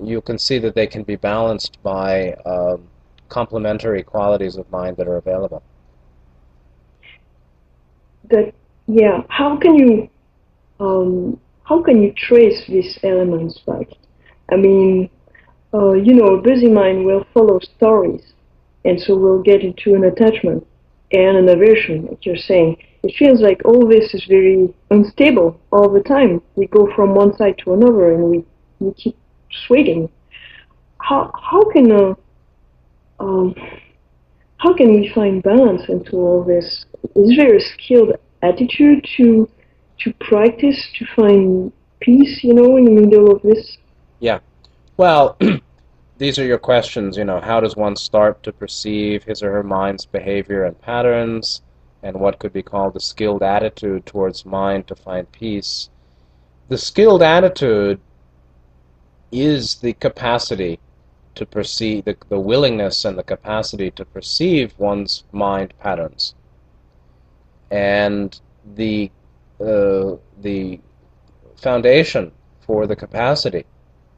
you can see that they can be balanced by complementary qualities of mind that are available. Yeah. How can you trace these elements back? I mean, a busy mind will follow stories, and so we'll get into an attachment and an aversion, like you're saying. It feels like all this is very unstable all the time. We go from one side to another, and we keep swaying. How can um, how can we find balance into all this? Is there a skilled attitude to practice to find peace? In the middle of this? Yeah. Well, these are your questions. How does one start to perceive his or her mind's behavior and patterns, and what could be called the skilled attitude towards mind to find peace? The skilled attitude is the capacity to perceive, the willingness and the capacity to perceive one's mind patterns. And the foundation for the capacity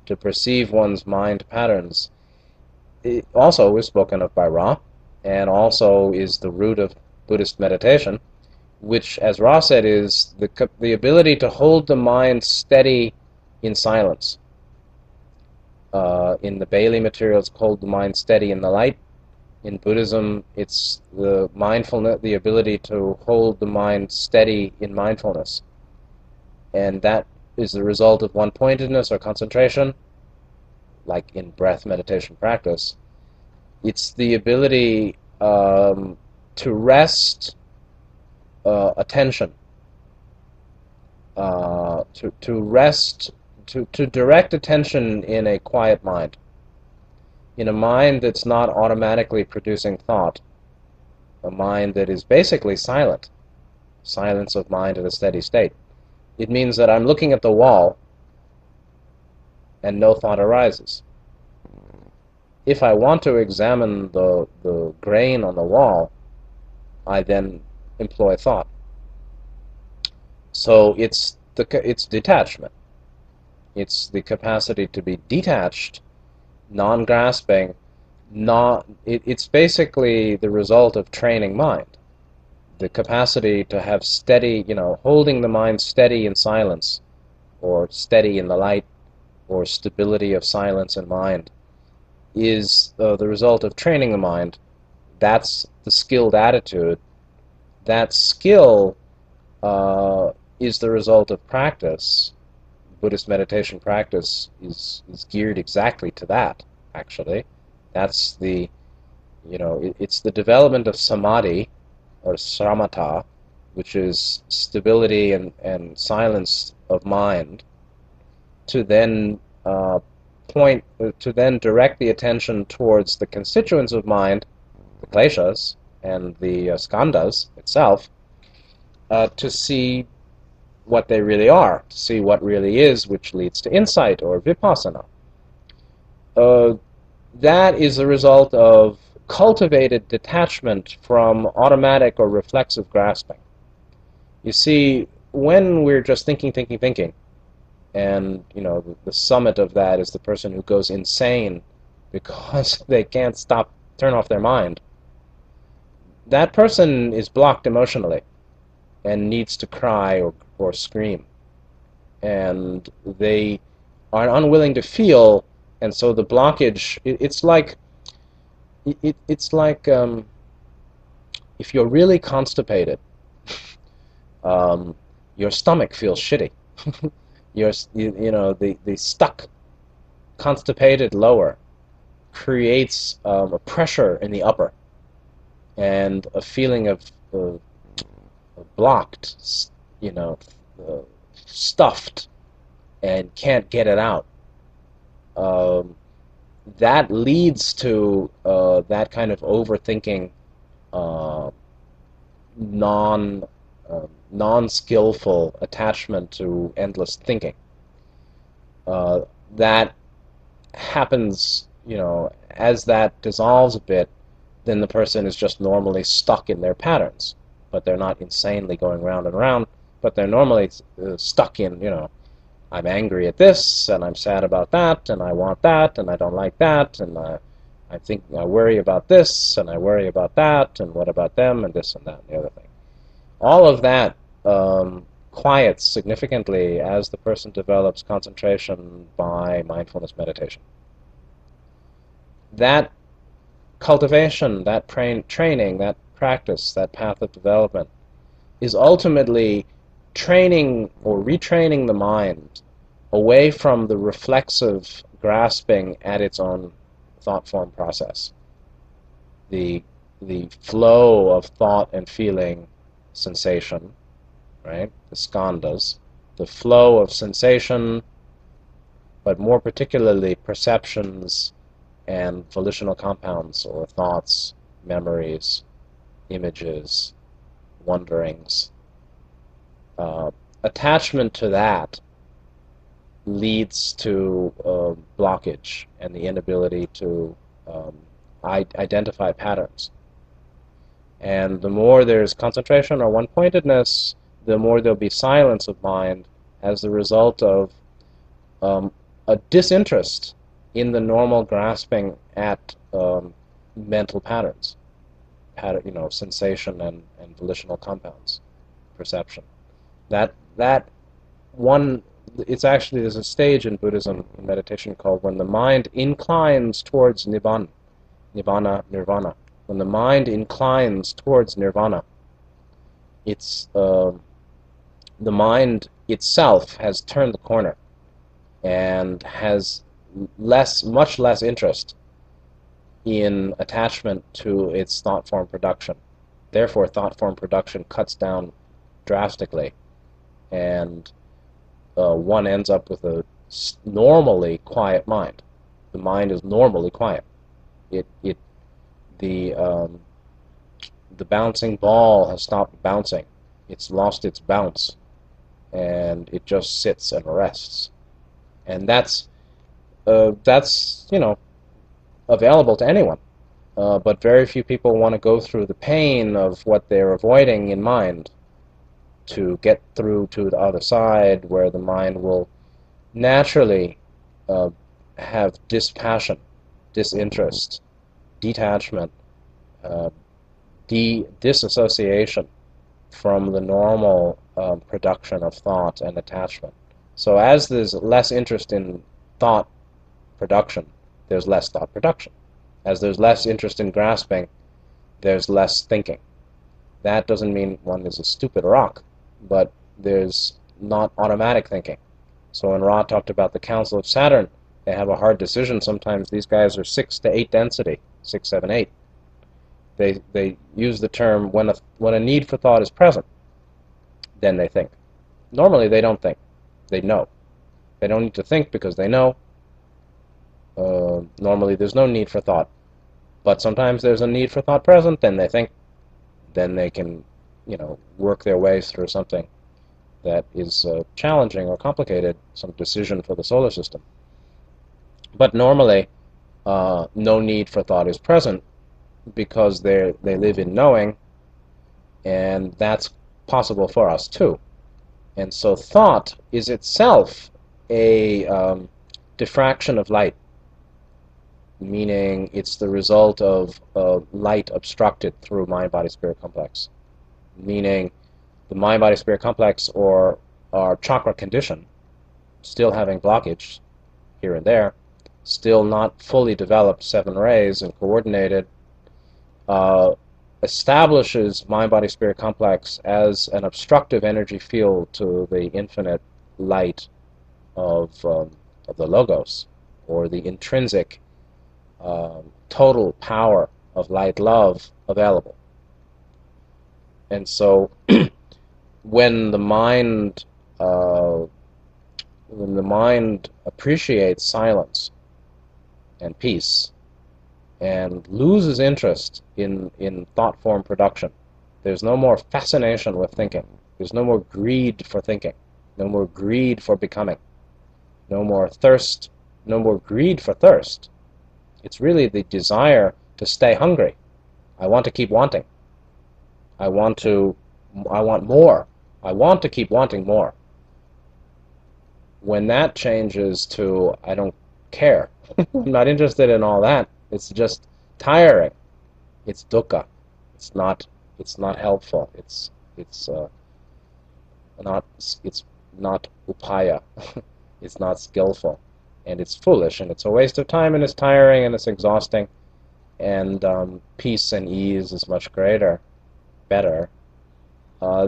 to perceive one's mind patterns also is spoken of by Ra, and also is the root of Buddhist meditation, which, as Ra said, is the ability to hold the mind steady in silence. In the Bailey material, it's called the mind steady in the light. In Buddhism, it's the mindfulness, the ability to hold the mind steady in mindfulness. And that is the result of one-pointedness or concentration, like in breath meditation practice. It's the ability to rest attention, to rest, to direct attention in a quiet mind, in a mind that's not automatically producing thought, a mind that is basically silent, silence of mind in a steady state. It means that I'm looking at the wall and no thought arises. If I want to examine the grain on the wall, I then employ thought. So it's detachment. It's the capacity to be detached, non-grasping. It's basically the result of training mind. The capacity to have steady, holding the mind steady in silence, or steady in the light, or stability of silence in mind, is the result of training the mind. That's the skilled attitude. That skill is the result of practice. Buddhist meditation practice is geared exactly to that, actually. That's it's the development of samadhi, or samatha, which is stability and silence of mind, to then to then direct the attention towards the constituents of mind, the kleshas and the skandhas itself, to see what they really are, to see what really is, which leads to insight or vipassana. Uh, that is the result of cultivated detachment from automatic or reflexive grasping. You see, when we're just thinking, thinking, thinking, and the summit of that is the person who goes insane because they can't turn off their mind. That person is blocked emotionally and needs to cry or scream, and they are unwilling to feel, and so the blockage, it's like if you're really constipated, your stomach feels shitty. The stuck, constipated lower creates a pressure in the upper, and a feeling of blocked, you know, uh, stuffed, and can't get it out. Um, that leads to that kind of overthinking, uh, non non-skillful attachment to endless thinking. Uh, that happens, as that dissolves a bit, then the person is just normally stuck in their patterns, but they're not insanely going round and round, but they're normally stuck in, I'm angry at this, and I'm sad about that, and I want that, and I don't like that, and I worry about this, and I worry about that, and what about them, and this and that and the other thing. All of that quiets significantly as the person develops concentration by mindfulness meditation. That cultivation, that training, that practice, that path of development is ultimately training or retraining the mind away from the reflexive grasping at its own thought form process. The the flow of thought and feeling, sensation, right? The skandhas, the flow of sensation, but more particularly perceptions and volitional compounds or thoughts, memories, images, wonderings. Attachment to that leads to blockage and the inability to um, identify patterns. And the more there's concentration or one-pointedness, the more there'll be silence of mind as the result of um, a disinterest in the normal grasping at mental patterns, sensation and volitional compounds, perception. That one, it's actually, there's a stage in Buddhism in meditation called when the mind inclines towards nirvana, nirvana. When the mind inclines towards nirvana, it's the mind itself has turned the corner and has much less interest in attachment to its thought form production. Therefore, thought form production cuts down drastically, and one ends up with a normally quiet mind. The mind is normally quiet. It the bouncing ball has stopped bouncing. It's lost its bounce, and it just sits and rests. And that's available to anyone. But very few people want to go through the pain of what they're avoiding in mind to get through to the other side, where the mind will naturally have dispassion, disinterest, detachment, uh, disassociation from the normal production of thought and attachment. So as there's less interest in thought production, there's less thought production. As there's less interest in grasping, there's less thinking. That doesn't mean one is a stupid rock, but there's not automatic thinking. So when Ra talked about the Council of Saturn, they have a hard decision. Sometimes these guys are 6 to 8 density, 6, 7, 8. They use the term when a need for thought is present, then they think. Normally they don't think. They know. They don't need to think because they know. Normally there's no need for thought. But sometimes there's a need for thought present, then they think. Then they can, work their way through something that is challenging or complicated, some decision for the solar system. But normally, no need for thought is present because they live in knowing, and that's possible for us too. And so thought is itself a diffraction of light, meaning it's the result of light obstructed through mind-body-spirit complex, meaning the mind-body-spirit complex or our chakra condition still having blockage here and there, still not fully developed 7 rays and coordinated, establishes mind-body-spirit complex as an obstructive energy field to the infinite light of the logos, or the intrinsic total power of light love available. And so when the mind appreciates silence and peace and loses interest in thought form production, there's no more fascination with thinking. There's no more greed for thinking, no more greed for becoming, no more thirst, no more greed for thirst. It's really the desire to stay hungry. I want to keep wanting. I want more. I want to keep wanting more. When that changes to I don't care, I'm not interested in all that, it's just tiring. It's dukkha. It's not helpful. It's not upaya. It's not skillful, and it's foolish, and it's a waste of time, and it's tiring, and it's exhausting, and peace and ease is much better.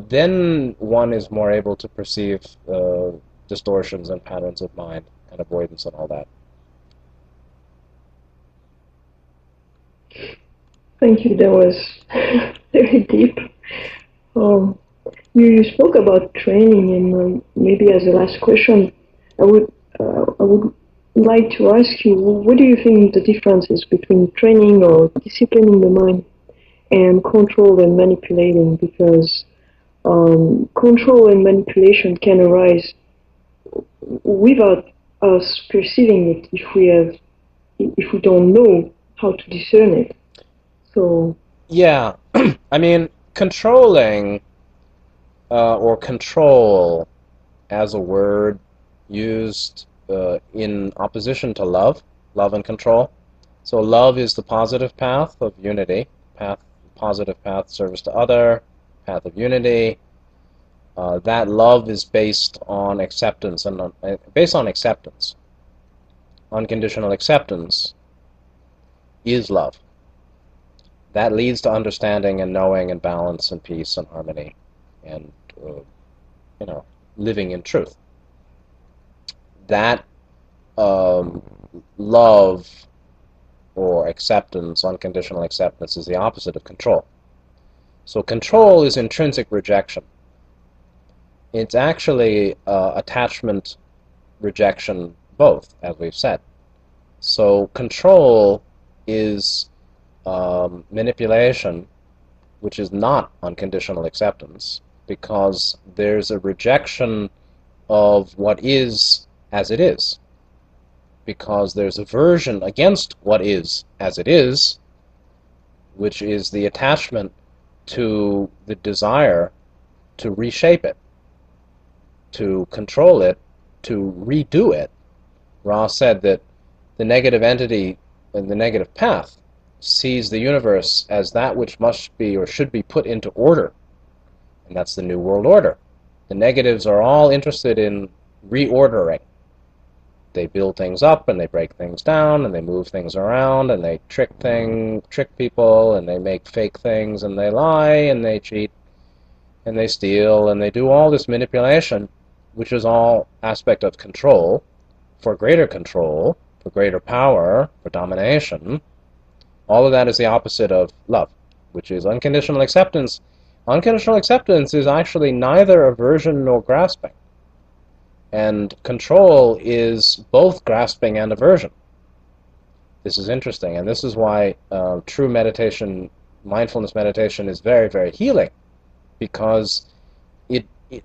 Then one is more able to perceive distortions and patterns of mind and avoidance and all that. Thank you. That was very deep. You spoke about training, and maybe as a last question, I would I'd like to ask you, what do you think the difference is between training or disciplining the mind and control and manipulating? Because control and manipulation can arise without us perceiving it if we don't know how to discern it. So Yeah, I mean, controlling or control as a word used in opposition to love, love and control. So love is the positive path of unity, positive path, service to other, path of unity. That love is based on acceptance and based on acceptance. Unconditional acceptance is love. That leads to understanding and knowing and balance and peace and harmony and you know living in truth. That um, love or acceptance, unconditional acceptance, is the opposite of control. So control is intrinsic rejection. It's actually attachment, rejection, both, as we've said. So control is manipulation, which is not unconditional acceptance, because there's a rejection of what is as it is, because there's aversion against what is as it is, which is the attachment to the desire to reshape it, to control it, to redo it. Ra said that the negative entity and the negative path sees the universe as that which must be or should be put into order, and that's the New World Order. The negatives are all interested in reordering. They build things up and they break things down and they move things around and they trick people and they make fake things and they lie and they cheat and they steal and they do all this manipulation, which is all aspect of control, for greater power, for domination. All of that is the opposite of love, which is unconditional acceptance. Unconditional acceptance is actually neither aversion nor grasping. And control is both grasping and aversion. This is interesting, and this is why true meditation, mindfulness meditation, is very, very healing, because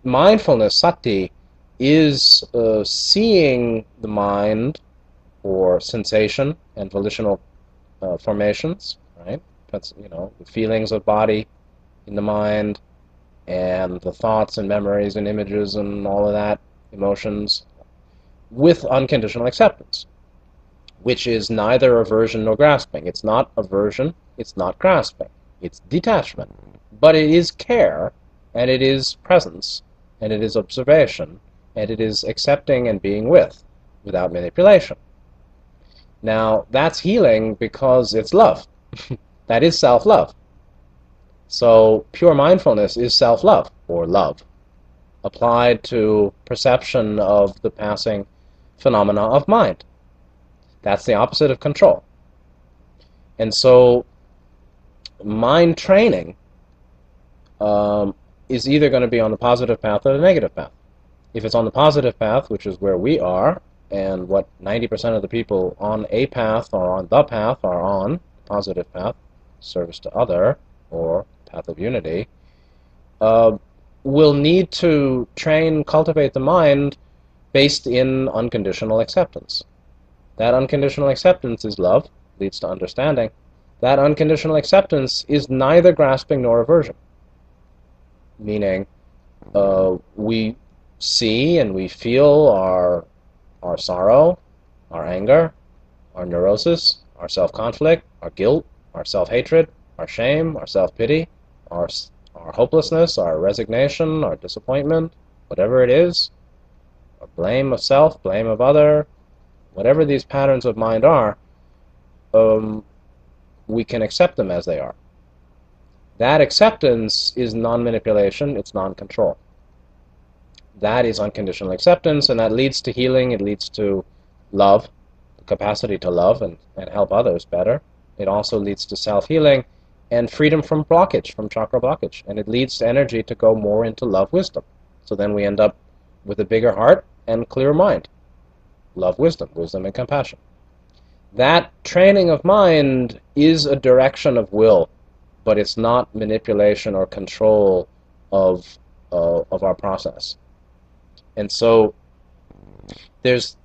mindfulness, sati, is seeing the mind or sensation and volitional formations, right? That's, the feelings of body in the mind and the thoughts and memories and images and all of that, emotions, with unconditional acceptance, which is neither aversion nor grasping. It's not aversion, it's not grasping. It's detachment. But it is care, and it is presence, and it is observation, and it is accepting and being without manipulation. Now, that's healing because it's love. That is self-love. So pure mindfulness is self-love, or love, applied to perception of the passing phenomena of mind. That's the opposite of control. And so mind training is either going to be on the positive path or the negative path. If it's on the positive path, which is where we are, and what 90% of the people on a path or on the path are on, positive path, service to other, or path of unity, will need to cultivate the mind based in unconditional acceptance. That unconditional acceptance is love, leads to understanding. That unconditional acceptance is neither grasping nor aversion. Meaning, we see and we feel our sorrow, our anger, our neurosis, our self-conflict, our guilt, our self-hatred, our shame, our self-pity, our hopelessness, our resignation, our disappointment, whatever it is, our blame of self, blame of other, whatever these patterns of mind are, we can accept them as they are. That acceptance is non-manipulation, it's non-control. That is unconditional acceptance, and that leads to healing, it leads to love, the capacity to love and help others better. It also leads to self-healing and freedom from blockage, from chakra blockage, and it leads to energy to go more into love wisdom. So then we end up with a bigger heart and clearer mind. Love, wisdom, wisdom and compassion. That training of mind is a direction of will, but it's not manipulation or control of our process. And so there's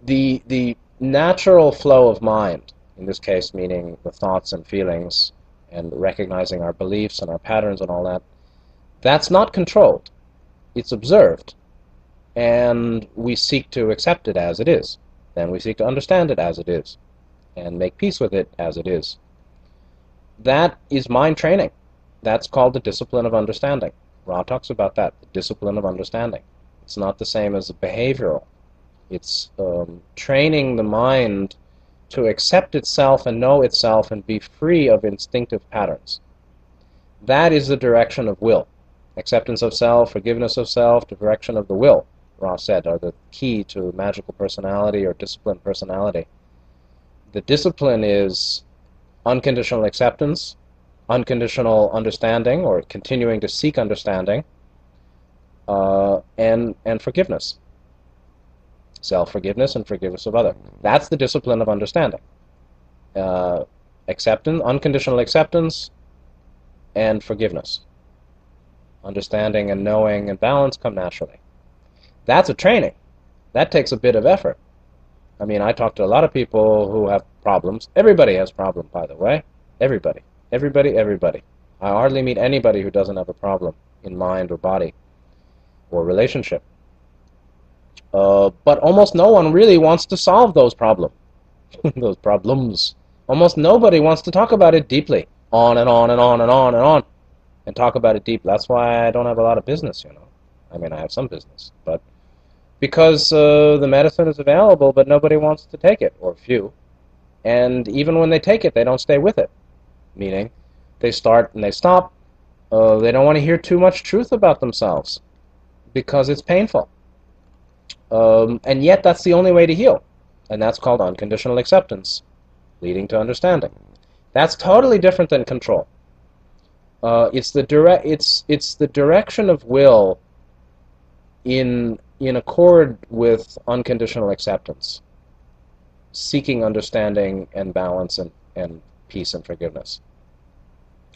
the natural flow of mind, in this case meaning the thoughts and feelings and recognizing our beliefs and our patterns and all that. That's not controlled. It's observed, and we seek to accept it as it is. Then we seek to understand it as it is and make peace with it as it is. That is mind training. That's called the discipline of understanding. Ra talks about that, the discipline of understanding. It's not the same as behavioral. It's training the mind to accept itself and know itself and be free of instinctive patterns. That is the direction of will. Acceptance of self, forgiveness of self, the direction of the will, Ra said, are the key to magical personality or disciplined personality. The discipline is unconditional acceptance, unconditional understanding, or continuing to seek understanding, and forgiveness. Self-forgiveness and forgiveness of other. That's the discipline of understanding. Acceptance, unconditional acceptance, and forgiveness. Understanding and knowing and balance come naturally. That's a training. That takes a bit of effort. I mean, I talk to a lot of people who have problems. Everybody has problems, by the way. Everybody. Everybody. I hardly meet anybody who doesn't have a problem in mind or body or relationship. But almost no one really wants to solve those problems. Those problems. Almost nobody wants to talk about it deeply. On and on and on and on and on. And talk about it deeply. That's why I don't have a lot of business, you know. I mean, I have some business, but because the medicine is available, but nobody wants to take it, or few. And even when they take it, they don't stay with it. Meaning, they start and they stop. They don't want to hear too much truth about themselves because it's painful. And yet, that's the only way to heal. And that's called unconditional acceptance, leading to understanding. That's totally different than control. It's the direction of will in accord with unconditional acceptance, seeking understanding and balance and peace and forgiveness.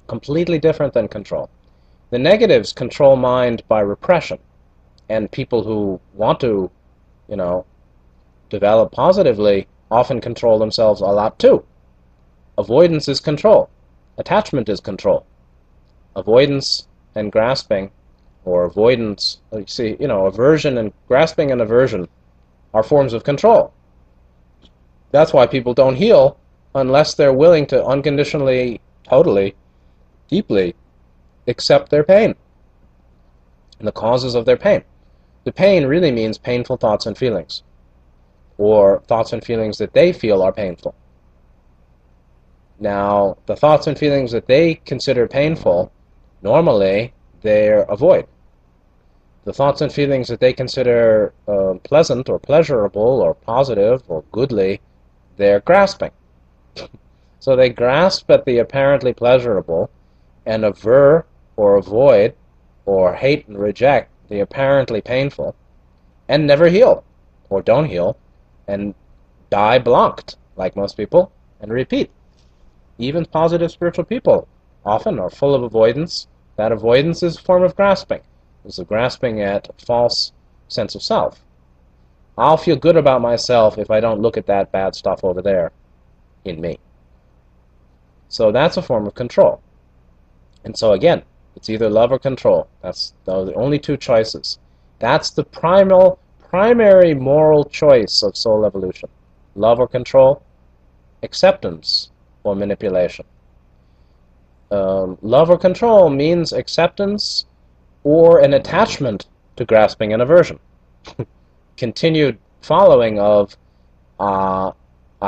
Completely different than control. The negatives control mind by repression, and people who want to, develop positively often control themselves a lot too. Avoidance is control. Attachment is control. Avoidance and grasping, or avoidance, aversion and grasping and aversion are forms of control. That's why people don't heal unless they're willing to unconditionally, totally, deeply accept their pain and the causes of their pain. The pain really means painful thoughts and feelings, or thoughts and feelings that they feel are painful. Now, the thoughts and feelings that they consider painful, normally they're avoid. The thoughts and feelings that they consider pleasant or pleasurable or positive or goodly, they're grasping. So they grasp at the apparently pleasurable and aver or avoid or hate and reject the apparently painful and never heal or don't heal and die blocked, like most people, and repeat. Even positive spiritual people often are full of avoidance. That avoidance is a form of grasping. It's a grasping at a false sense of self. I'll feel good about myself if I don't look at that bad stuff over there in me. So that's a form of control. And so again, it's either love or control. That's the only two choices. That's the primary moral choice of soul evolution. Love or control, acceptance or manipulation. Love or control means acceptance or an attachment to grasping and aversion. Continued following of I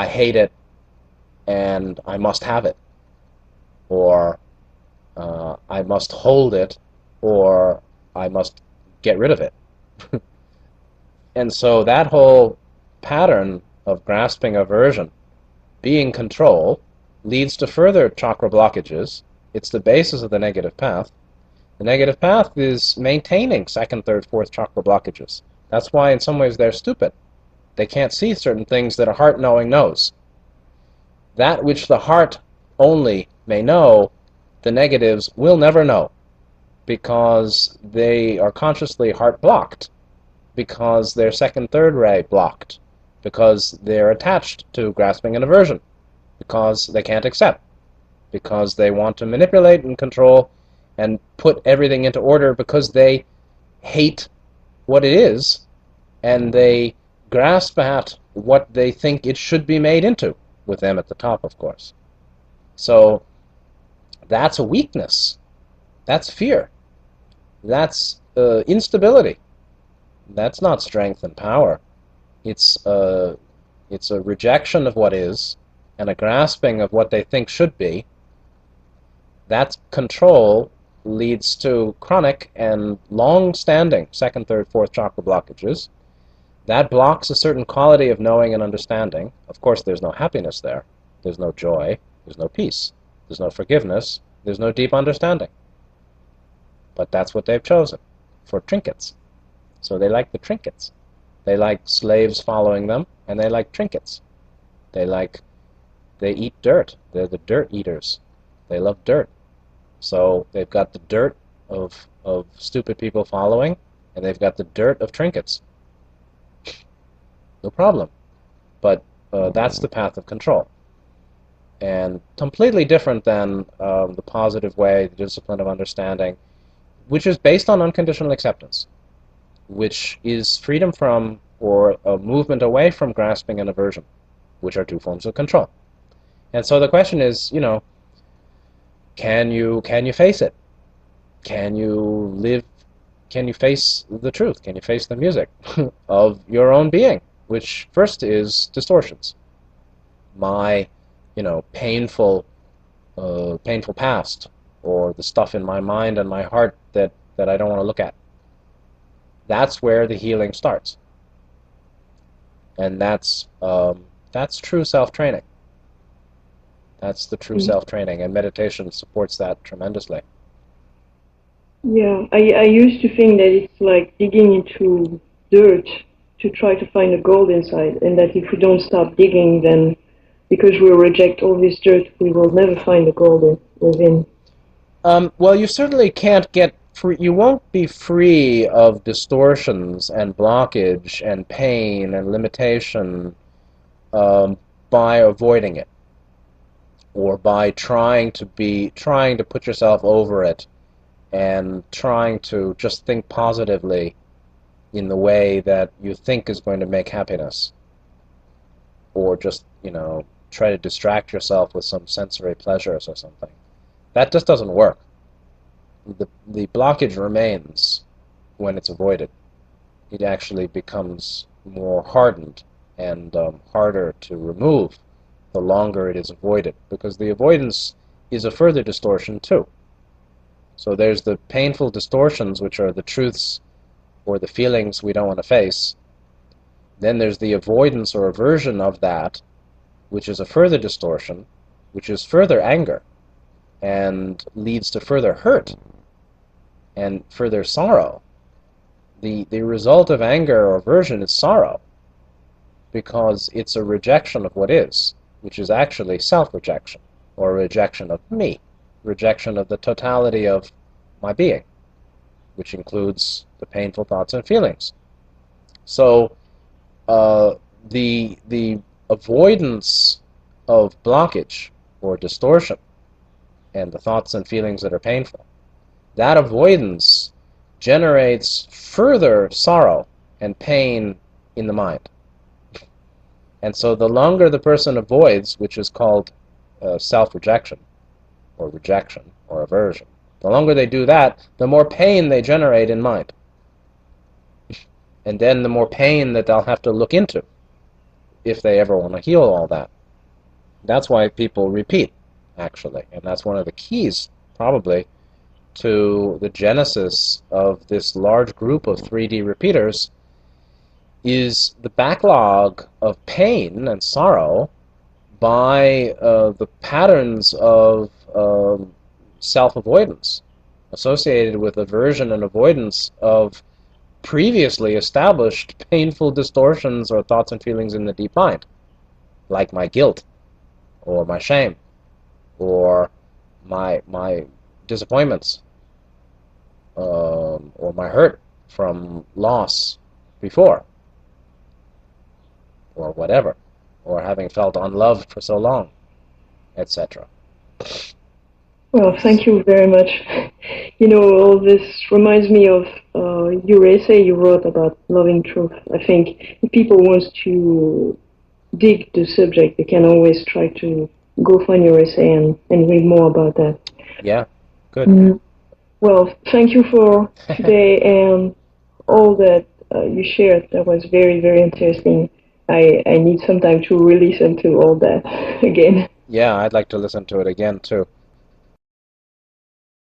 hate it and I must have it, or I must hold it, or I must get rid of it. And so that whole pattern of grasping aversion, being control, leads to further chakra blockages. It's the basis of the negative path. The negative path is maintaining second, third, fourth chakra blockages. That's why in some ways they're stupid. They can't see certain things that a heart knowing knows. That which the heart only may know, the negatives will never know, because they are consciously heart blocked, because they're second, third ray blocked, because they're attached to grasping and aversion, because they can't accept, because they want to manipulate and control and put everything into order, because they hate what it is, and they grasp at what they think it should be made into, with them at the top, of course. So that's a weakness. That's fear. That's instability. That's not strength and power. It's a rejection of what is and a grasping of what they think should be. That control leads to chronic and long-standing second, third, fourth chakra blockages. That blocks a certain quality of knowing and understanding. Of course, there's no happiness there. There's no joy. There's no peace. There's no forgiveness. There's no deep understanding. But that's what they've chosen for trinkets. So they like the trinkets. They like slaves following them, and they like trinkets. They eat dirt. They're the dirt eaters. They love dirt. So they've got the dirt of stupid people following, and they've got the dirt of trinkets. No problem. But that's the path of control. And completely different than the positive way, the discipline of understanding, which is based on unconditional acceptance, which is freedom from or a movement away from grasping and aversion, which are two forms of control. And so the question is, can you face it? Can you face the truth? Can you face the music of your own being, which first is distortions. My, painful past, or the stuff in my mind and my heart that I don't want to look at. That's where the healing starts. And that's true self-training. That's the true self-training, and meditation supports that tremendously. Yeah, I used to think that it's like digging into dirt to try to find the gold inside, and that if we don't stop digging, then because we reject all this dirt, we will never find the gold within. Well, you certainly can't get free. You won't be free of distortions and blockage and pain and limitation by avoiding it, or by trying to put yourself over it and trying to just think positively in the way that you think is going to make happiness, or just, try to distract yourself with some sensory pleasures or something. That just doesn't work. The blockage remains when it's avoided. It actually becomes more hardened and harder to remove the longer it is avoided, because the avoidance is a further distortion too. So there's the painful distortions, which are the truths or the feelings we don't want to face. Then there's the avoidance or aversion of that, which is a further distortion, which is further anger, and leads to further hurt and further sorrow. The result of anger or aversion is sorrow, because it's a rejection of what is, which is actually self-rejection, or rejection of me, rejection of the totality of my being, which includes the painful thoughts and feelings. So the avoidance of blockage or distortion and the thoughts and feelings that are painful, that avoidance generates further sorrow and pain in the mind. And so the longer the person avoids, which is called self-rejection, or rejection, or aversion, the longer they do that, the more pain they generate in mind. And then the more pain that they'll have to look into if they ever want to heal all that. That's why people repeat, actually. And that's one of the keys, probably, to the genesis of this large group of 3D repeaters, is the backlog of pain and sorrow by the patterns of self-avoidance associated with aversion and avoidance of previously established painful distortions or thoughts and feelings in the deep mind, like my guilt, or my shame, or my disappointments, or my hurt from loss before, or whatever, or having felt unloved for so long, etc. Well, thank you very much. You know, all this reminds me of your essay you wrote about loving truth. I think if people want to dig the subject, they can always try to go find your essay and read more about that. Yeah, good. Mm. Well, thank you for today and all that you shared. That was very, very interesting. I need some time to re-listen to all that again. Yeah, I'd like to listen to it again too.